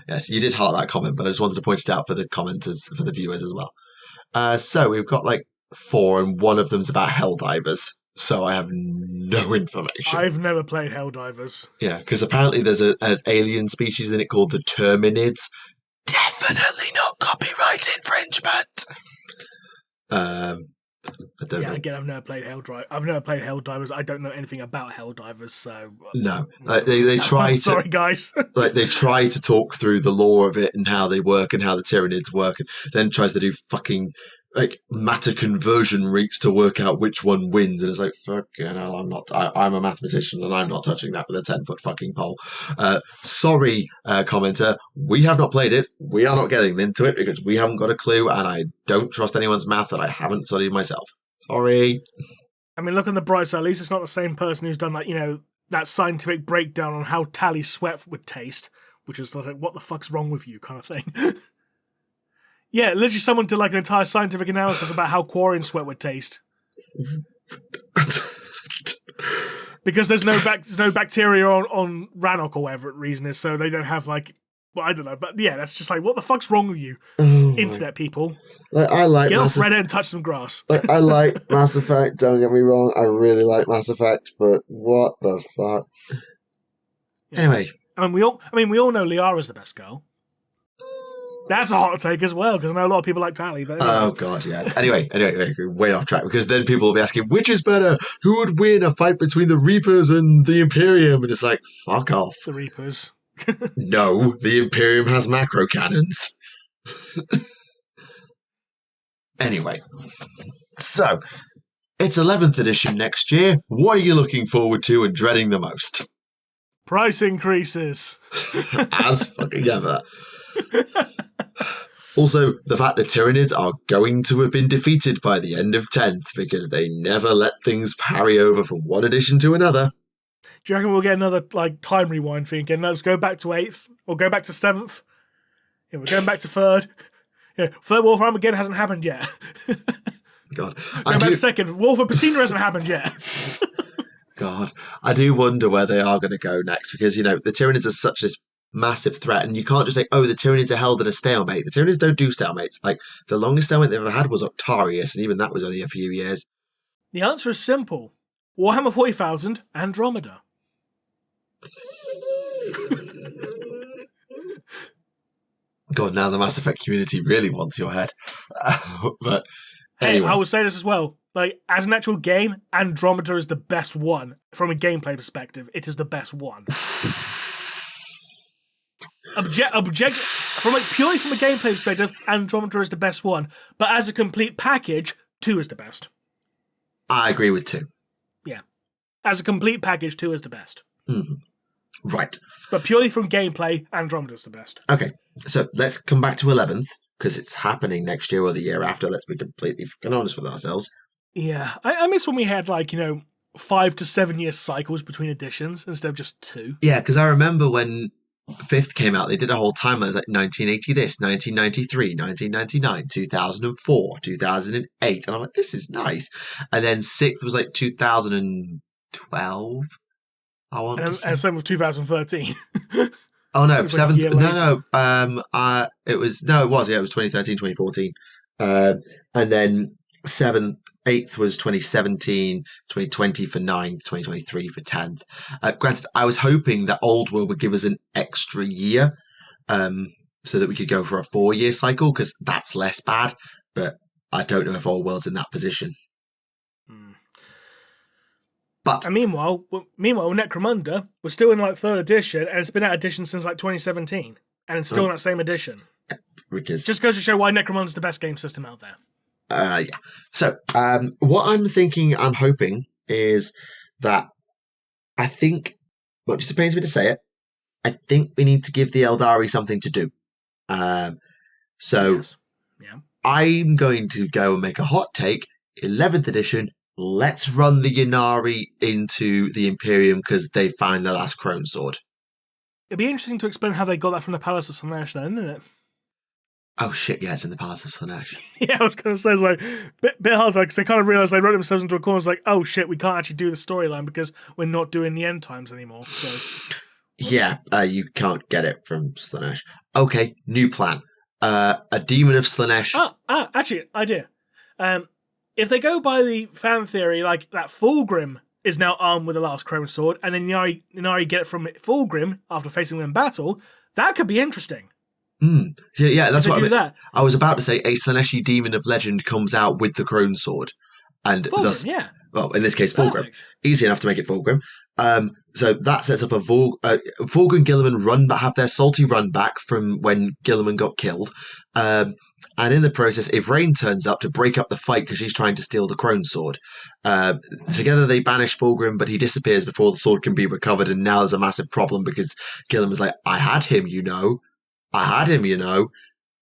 Yes, you did heart that comment, but I just wanted to point it out for the commenters, for the viewers as well. So we've got like 4, and one of them's about Helldivers. So I have no information. I've never played Helldivers. Yeah, because apparently there's an alien species in it called the Terminids. Definitely not copyright infringement. I don't know. Again, I've never played Helldivers. I don't know anything about Helldivers, so no. They try. Sorry, guys. Like they try to talk through the lore of it and how they work and how the Tyranids work, and then tries to do fucking like matter conversion rates to work out which one wins, and it's like, fucking hell, I'm a mathematician and I'm not touching that with a 10-foot fucking pole. Sorry, commenter, we have not played it. We are not getting into it because we haven't got a clue, and I don't trust anyone's math that I haven't studied myself. Sorry. I mean, look on the bright side. At least it's not the same person who's done that, you know, that scientific breakdown on how Tally sweat would taste, which is like, what the fuck's wrong with you kind of thing. Yeah, literally someone did like an entire scientific analysis about how Quarian sweat would taste. Because there's no bacteria on Rannoch or whatever the reason is, so they don't have like, well, I don't know, but yeah, that's just like, what the fuck's wrong with you, internet people? Get off Reddit and touch some grass. I like Mass Effect. Don't get me wrong, I really like Mass Effect, but what the fuck? Yeah. Anyway, we all know Liara's the best girl. That's a hot take as well, because I know a lot of people like Tally. But anyway. Oh, God, yeah. Anyway, way off track, because then people will be asking, which is better? Who would win a fight between the Reapers and the Imperium? And it's like, fuck off. The Reapers. No, the Imperium has macro cannons. Anyway, so it's 11th edition next year. What are you looking forward to and dreading the most? Price increases. As fucking ever. Also, the fact that Tyranids are going to have been defeated by the end of 10th because they never let things parry over from one edition to another. Do you reckon we'll get another time rewind thing again? Let's go back to 8th or go back to 7th. Yeah, we're going back to 3rd. Yeah, 3rd Warhammer again hasn't happened yet. God, going back to 2nd. War for Pacina hasn't happened yet. God, I do wonder where they are going to go next because, the Tyranids are such this massive threat, and you can't just say, oh, the Tyranids are held in a stalemate. The Tyranids don't do stalemates. Like, the longest stalemate they've ever had was Octarius, and even that was only a few years. The answer is simple. Warhammer 40,000, Andromeda. God, now the Mass Effect community really wants your head. But anyway. Hey, I will say this as well. As an actual game, Andromeda is the best one. From a gameplay perspective, it is the best one. Purely from a gameplay perspective, Andromeda is the best one. But as a complete package, 2 is the best. I agree with 2. Yeah. As a complete package, 2 is the best. Mm-hmm. Right. But purely from gameplay, Andromeda is the best. Okay, so let's come back to 11th, because it's happening next year or the year after. Let's be completely fucking honest with ourselves. Yeah, I miss when we had 5 to 7 year cycles between editions instead of just 2. Yeah, because I remember when 5th came out, they did a whole timeline. It was 1980 this, 1993, 1999, 2004, 2008. And I'm like, this is nice. And then 6th was 2012. I want to say. And same with 2013. Oh no, 7th. It was 2013, 2014. And then 7th, 8th was 2017, 2020 for 9th, 2023 for 10th. Granted, I was hoping that Old World would give us an extra year so that we could go for a 4-year cycle, because that's less bad. But I don't know if Old World's in that position. But and meanwhile, Necromunda was still in 3rd edition, and it's been out edition since 2017, and it's still in that same edition. Because just goes to show why Necromunda's the best game system out there. Yeah. So what I'm hoping is that I think, much as it pains me to say it, I think we need to give the Eldari something to do. Yes. Yeah. I'm going to go and make a hot take. 11th edition. Let's run the Ynnari into the Imperium because they find the last Crone Sword. It'd be interesting to explain how they got that from the Palace of Slaanesh then, isn't it? Oh shit, yeah, it's in the Palace of Slaanesh. Yeah, I was going to say, it's bit hard, because they kind of realised they wrote themselves into a corner. It's oh shit, we can't actually do the storyline because we're not doing the end times anymore. So, yeah, you can't get it from Slaanesh. Okay, new plan. A Demon of Slaanesh. Actually, idea. If they go by the fan theory, that Fulgrim is now armed with the last Crone Sword, and then Ynnari get it from Fulgrim after facing him in battle, that could be interesting. Yeah, that's what I mean. That. I was about to say a Slaaneshi Demon of Legend comes out with the Crone Sword. And Fulgrim, thus, yeah. Well, in this case, Fulgrim. Easy enough to make it Fulgrim. So that sets up a Fulgrim and Guilliman have their salty run back from when Guilliman got killed. And in the process, Ivrain turns up to break up the fight because she's trying to steal the Crone Sword. Together they banish Fulgrim, but he disappears before the sword can be recovered, and now there's a massive problem because Guilliman's I had him,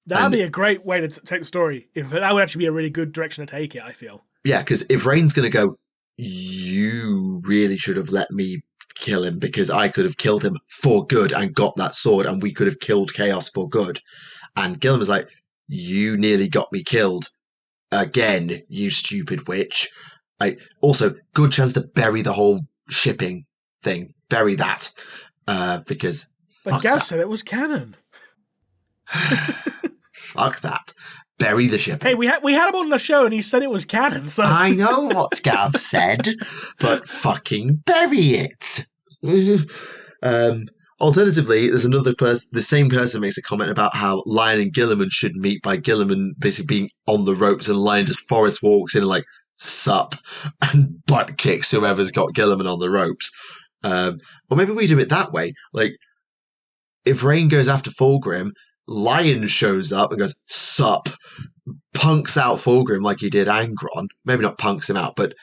That'd be a great way to take the story. That would actually be a really good direction to take it, I feel. Yeah, because Ivrain's going to go, you really should have let me kill him because I could have killed him for good and got that sword and we could have killed Chaos for good. And Guilliman's you nearly got me killed again, you stupid witch. Also, good chance to bury the whole shipping thing. Bury that. Because But Gav said it was canon. Fuck that. Bury the shipping. Hey, we had him on the show and he said it was canon, so... I know what Gav said, but fucking bury it. Alternatively, there's another person, the same person makes a comment about how Lion and Guilliman should meet by Guilliman basically being on the ropes and Lion just forest walks in and sup and butt kicks whoever's got Guilliman on the ropes. Or maybe we do it that way. If Rain goes after Fulgrim, Lion shows up and goes, sup, punks out Fulgrim like he did Angron. Maybe not punks him out, but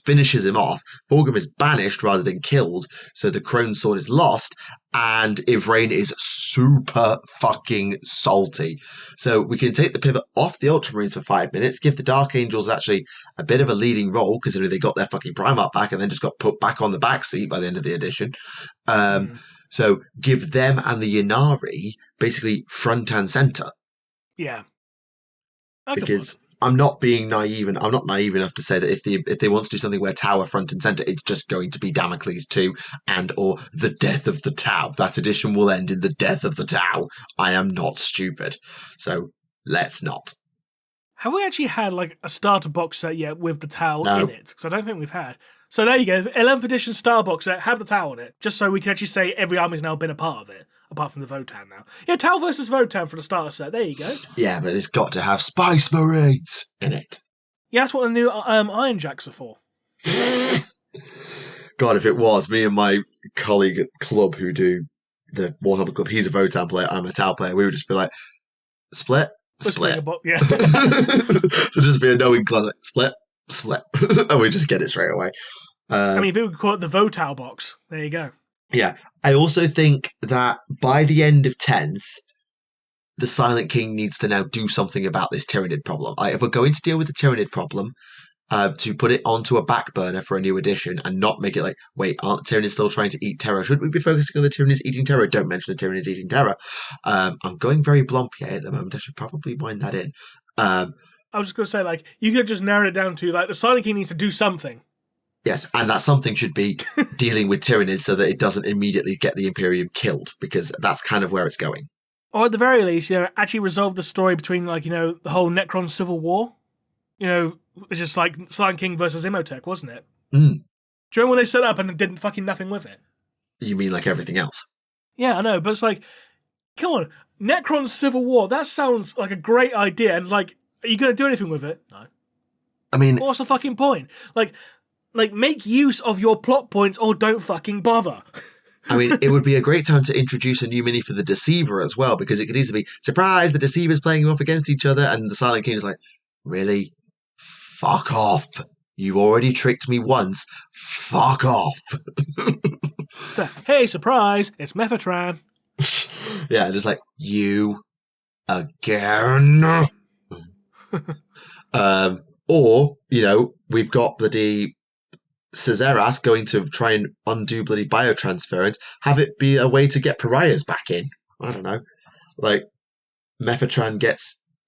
finishes him off. Fulgrim is banished rather than killed, so the Crone Sword is lost, and Ivrain is super fucking salty. So we can take the pivot off the Ultramarines for 5 minutes, give the Dark Angels actually a bit of a leading role, considering they got their fucking Primarch back and then just got put back on the back seat by the end of the edition. So give them and the Ynnari basically front and center. Yeah. Because I'm not being naive, and I'm not naive enough to say that if they want to do something where Tau are front and center, it's just going to be Damocles 2 and or the death of the Tau. That edition will end in the death of the Tau. I am not stupid. So let's not. Have we actually had like a starter box set yet with the Tau No. in it? Because I don't think we've had. So there you go, 11th edition Star Box set, have the Tau on it, just so we can actually say every army's now been a part of it, apart from the Votan now. Yeah, Tau versus Votan for the starter set, there you go. Yeah, but it's got to have Spice Marines in it. Yeah, that's what the new Iron Jacks are for. God, if it was, me and my colleague at club who do the Warhammer Club, he's a Votan player, I'm a Tau player, we would just be like, split. Yeah. So just be a knowing club, split. And we just get it straight away. I mean, people could call it the Votal box. There you go. Yeah. I also think that by the end of 10th, the Silent King needs to now do something about this Tyranid problem. If we're going to deal with the Tyranid problem, to put it onto a back burner for a new edition and not make it like, wait, aren't the Tyranids still trying to eat Terra? Should we be focusing on the Tyranids eating Terra? Don't mention the Tyranids eating Terra. I'm going very blumpy at the moment. I should probably wind that in. I was just going to say, like, you could have just narrowed it down to, like, the Silent King needs to do something. Yes, and that something should be dealing with Tyranids so that it doesn't immediately get the Imperium killed, because that's kind of where it's going. Or at the very least, actually resolve the story between, like, the whole Necron Civil War. It's just like Silent King versus Imhotep, wasn't it? Mm. Do you remember when they set up and did fucking nothing with it? You mean like everything else? Yeah, I know, but it's like, come on, Necron Civil War, that sounds like a great idea, and, like, are you going to do anything with it? No. I mean... What's the fucking point? Like, make use of your plot points or don't fucking bother. I mean, it would be a great time to introduce a new mini for the Deceiver as well, because it could easily be, surprise, the Deceiver's playing them off against each other, and the Silent King is like, really? Fuck off. You already tricked me once. Fuck off. So, hey, surprise, it's Mephitran. Yeah, just like, you again? Or, we've got bloody Caesaras going to try and undo bloody biotransference, have it be a way to get pariahs back in. I don't know. Like, Mephitran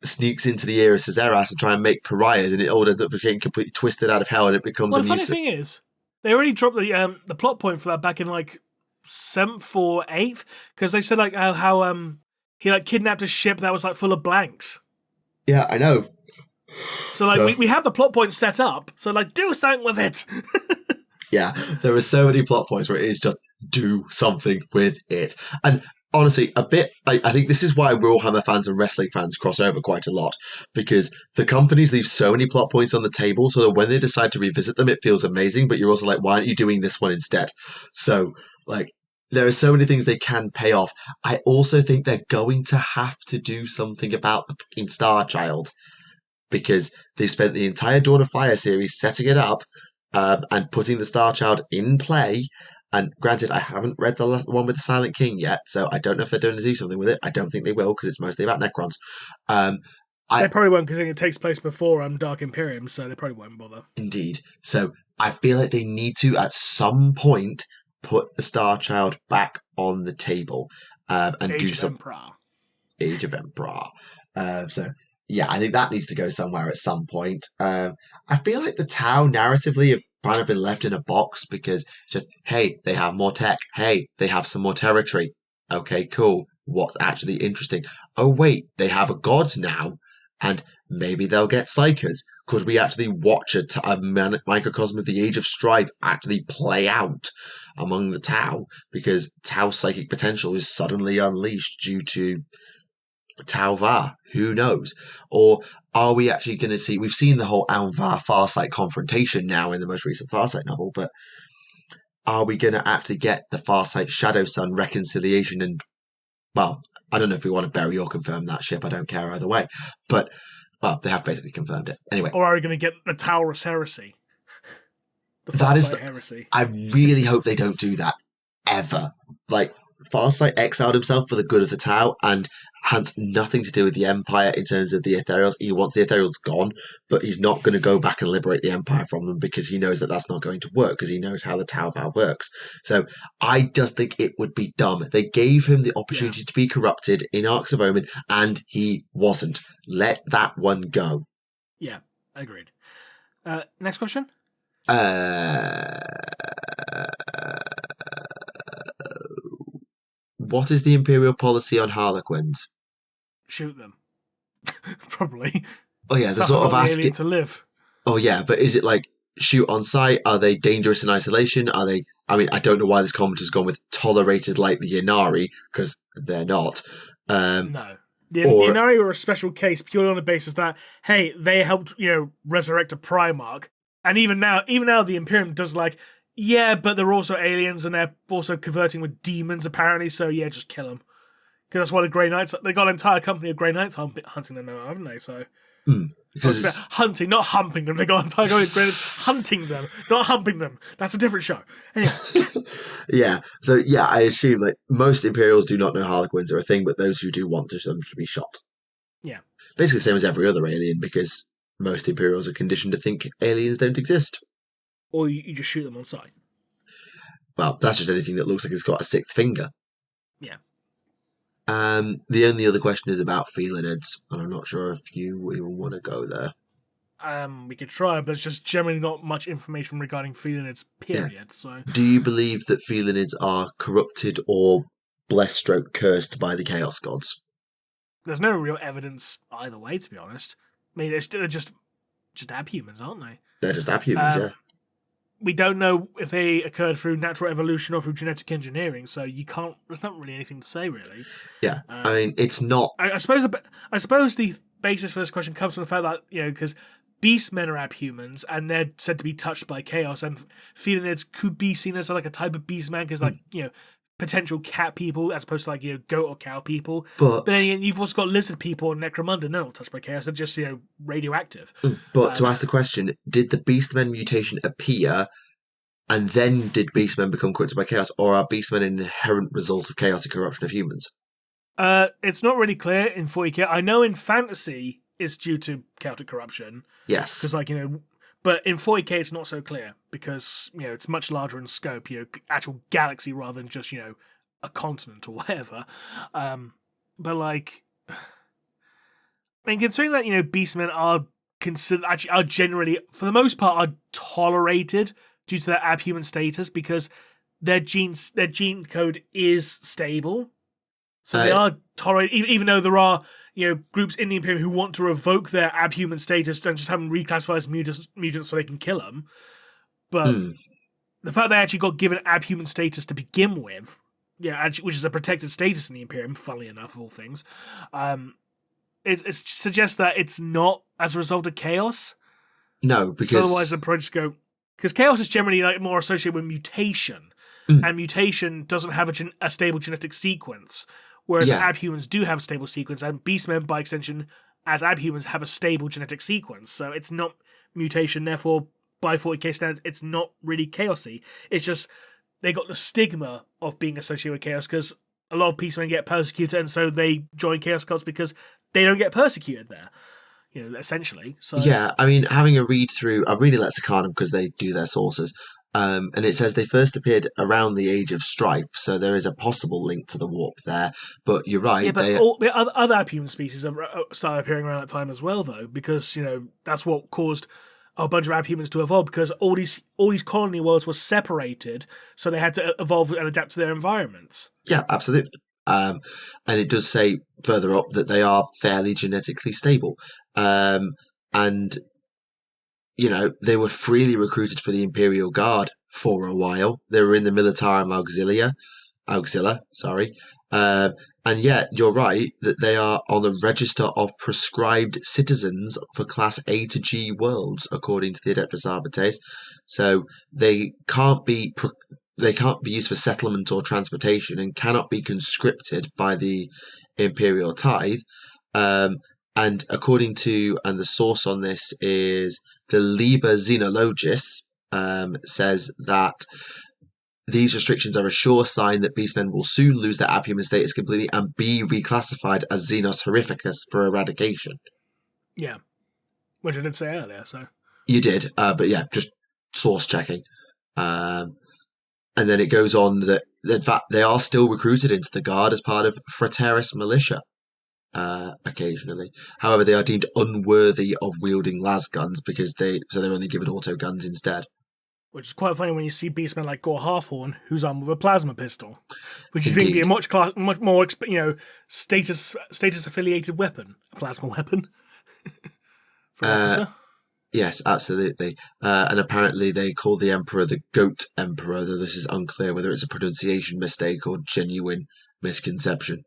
sneaks into the ear of Caesaras and try and make pariahs, and it all ends up getting completely twisted out of hell, and it becomes well, a the new... funny thing is, they already dropped the plot point for that back in, like, 7th or 8th, because they said, like, how he, like, kidnapped a ship that was, like, full of blanks. Yeah, I know. So, like, we have the plot point set up, so, like, do something with it. Yeah, there are so many plot points where it is just do something with it. And honestly, I think this is why Warhammer fans and wrestling fans cross over quite a lot, because the companies leave so many plot points on the table so that when they decide to revisit them, it feels amazing, but you're also like, why aren't you doing this one instead? So, like, there are so many things they can pay off. I also think they're going to have to do something about the fucking Star Child, because they've spent the entire Dawn of Fire series setting it up and putting the Star Child in play. And granted, I haven't read the one with the Silent King yet, so I don't know if they're going to do something with it. I don't think they will, because it's mostly about Necrons. They probably won't, because it takes place before Dark Imperium, so they probably won't bother. Indeed. So I feel like they need to, at some point, put the Star Child back on the table and do some... Age of Emperor. So... yeah, I think that needs to go somewhere at some point. I feel like the Tau narratively have kind of been left in a box, because it's just, hey, they have more tech. Hey, they have some more territory. Okay, cool. What's actually interesting? Oh, wait, they have a god now, and maybe they'll get Psychers. Could we actually watch a microcosm of the Age of Strife actually play out among the Tau? Because Tau's psychic potential is suddenly unleashed due to Tau Va, who knows? Or are we actually going to see... we've seen the whole Alvar Farsight confrontation now in the most recent Farsight novel, but are we going to actually get the Farsight Shadow Sun reconciliation and, well, I don't know if we want to bury or confirm that ship. I don't care either way. But, well, they have basically confirmed it. Anyway. Or are we going to get the Taurus heresy? The That is Farsight heresy. I really hope they don't do that ever. Like, Farsight exiled himself for the good of the Tau and has nothing to do with the Empire in terms of the Ethereals. He wants the Ethereals gone, but he's not going to go back and liberate the Empire from them because he knows that that's not going to work because he knows how the Tau vow works. So I just think it would be dumb. They gave him the opportunity to be corrupted in Arcs of Omen and he wasn't. Let that one go. Yeah, agreed. Next question? What is the Imperial policy on Harlequins? Shoot them. Probably. Oh yeah, they're sort of asking to live. Oh yeah, but is it like shoot on sight? Are they dangerous in isolation? Are they? I mean, I don't know why this comment has gone with tolerated like the Inari because they're not. No. The Inari were a special case purely on the basis that, hey, they helped, resurrect a Primarch. And even now the Imperium does yeah, but they're also aliens and they're also converting with demons apparently, so yeah, just kill them. Because that's why the Grey Knights, they got an entire company of Grey Knights hunting them now, haven't they? So hunting, not humping them. They got an entire company of Grey Knights hunting them, not humping them. That's a different show. Anyway. Yeah, so yeah, I assume that most Imperials do not know Harlequins are a thing, but those who do want them to be shot. Yeah. Basically the same as every other alien, because most Imperials are conditioned to think aliens don't exist. Or you just shoot them on sight. Well, that's just anything that looks like it's got a sixth finger. Yeah. The only other question is about Felinids, and I'm not sure if you even want to go there. We could try, but there's just generally not much information regarding Felinids, period. Yeah. So, do you believe that Felinids are corrupted or blessed/cursed by the Chaos Gods? There's no real evidence either way, to be honest. I mean, they're just abhumans, aren't they? They're just abhumans, yeah. We don't know if they occurred through natural evolution or through genetic engineering, so you can't. There's not really anything to say, really. Yeah, I mean, it's not. I suppose the basis for this question comes from the fact that because beastmen are abhumans and they're said to be touched by chaos, and Felinids could be seen as like a type of beastman because potential cat people as opposed to goat or cow people. But then again, you've also got lizard people and necromunda, and they're not touched by chaos, they're just radioactive. But to ask the question, did the beastmen mutation appear and then did beastmen become corrupted by chaos, or are beastmen an inherent result of chaotic corruption of humans? It's not really clear in 40k. I know in fantasy it's due to chaotic corruption. Yes. Because but in 40k it's not so clear because it's much larger in scope, actual galaxy rather than just a continent or whatever. But I mean, considering that beastmen are generally, for the most part, are tolerated due to their abhuman status because their gene code is stable, so they are tolerated. Even though there are groups in the Imperium who want to revoke their abhuman status and just have them reclassified as mutants so they can kill them. But the fact they actually got given abhuman status to begin with, which is a protected status in the Imperium, funnily enough, of all things, it suggests that it's not as a result of chaos. No, because otherwise the projects go, because chaos is generally more associated with mutation, and mutation doesn't have a stable genetic sequence. Whereas abhumans do have a stable sequence, and beastmen, by extension, as abhumans, have a stable genetic sequence. So it's not mutation, therefore, by 40k standards, it's not really chaosy. It's just they got the stigma of being associated with chaos because a lot of beastmen get persecuted, and so they join chaos cults because they don't get persecuted there. Essentially. So yeah, I mean, having a read through, I'm reading Lexicanum because they do their sources. And it says they first appeared around the Age of Strife, so there is a possible link to the warp there. But you're right. Yeah, but all the other abhuman species have started appearing around that time as well, though, because that's what caused a bunch of abhumans to evolve. Because all these colony worlds were separated, so they had to evolve and adapt to their environments. Yeah, absolutely. And it does say further up that they are fairly genetically stable, and they were freely recruited for the Imperial Guard for a while. They were in the Militarum Auxilia, sorry. And yet, you're right that they are on the register of prescribed citizens for Class A to G worlds, according to the Adeptus Arbites. So they can't be used for settlement or transportation and cannot be conscripted by the imperial tithe. And according to, and the source on this is the Liber Xenologis, says that these restrictions are a sure sign that beastmen will soon lose their abhuman status completely and be reclassified as Xenos Horrificus for eradication. Yeah. Which I did say earlier, so. You did, but yeah, just source checking. And then it goes on that, in fact, they are still recruited into the Guard as part of Frateris militia, occasionally. However, they are deemed unworthy of wielding las guns because they're only given auto guns instead. Which is quite funny when you see beastmen like Gore Halfhorn, who's armed with a plasma pistol, which you think would be a much more status affiliated weapon, a plasma weapon for an officer. Yes, absolutely. And apparently they call the Emperor the Goat Emperor, though this is unclear whether it's a pronunciation mistake or genuine misconception.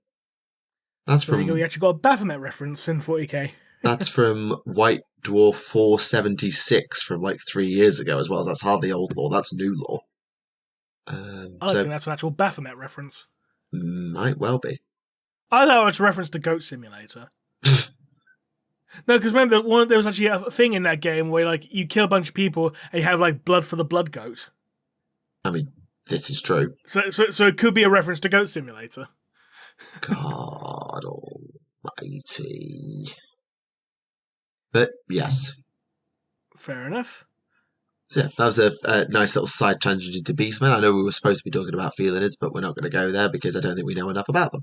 That's so from. You actually got a Baphomet reference in 40k. That's from White Dwarf 476 from like 3 years ago as well. That's hardly old lore. That's new lore. I don't think that's an actual Baphomet reference. Might well be. I thought it was a reference to Goat Simulator. No, because remember, there was actually a thing in that game where like you kill a bunch of people and you have like blood for the blood goat. I mean, this is true. So it could be a reference to Goat Simulator. God almighty. But yes. Fair enough. So yeah, that was a nice little side tangent into Beastmen. I know we were supposed to be talking about felinids, but we're not going to go there because I don't think we know enough about them.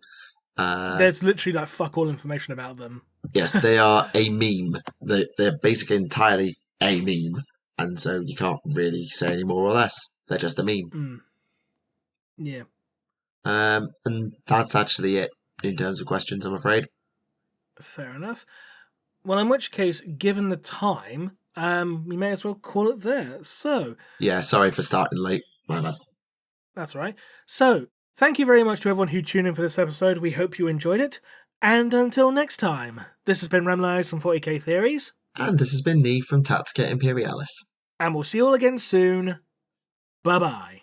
There's literally like fuck all information about them. Yes, they are a meme. They're basically entirely a meme, and so you can't really say any more or less. They're just a meme. Yeah. And that's actually it in terms of questions, I'm afraid. Fair enough. Well, in which case, given the time, we may as well call it there. So. Yeah, sorry for starting late. My bad. That's right. So, thank you very much to everyone who tuned in for this episode. We hope you enjoyed it. And until next time, this has been Remleiz from 40k Theories. And this has been me from Tactica Imperialis. And we'll see you all again soon. Bye-bye.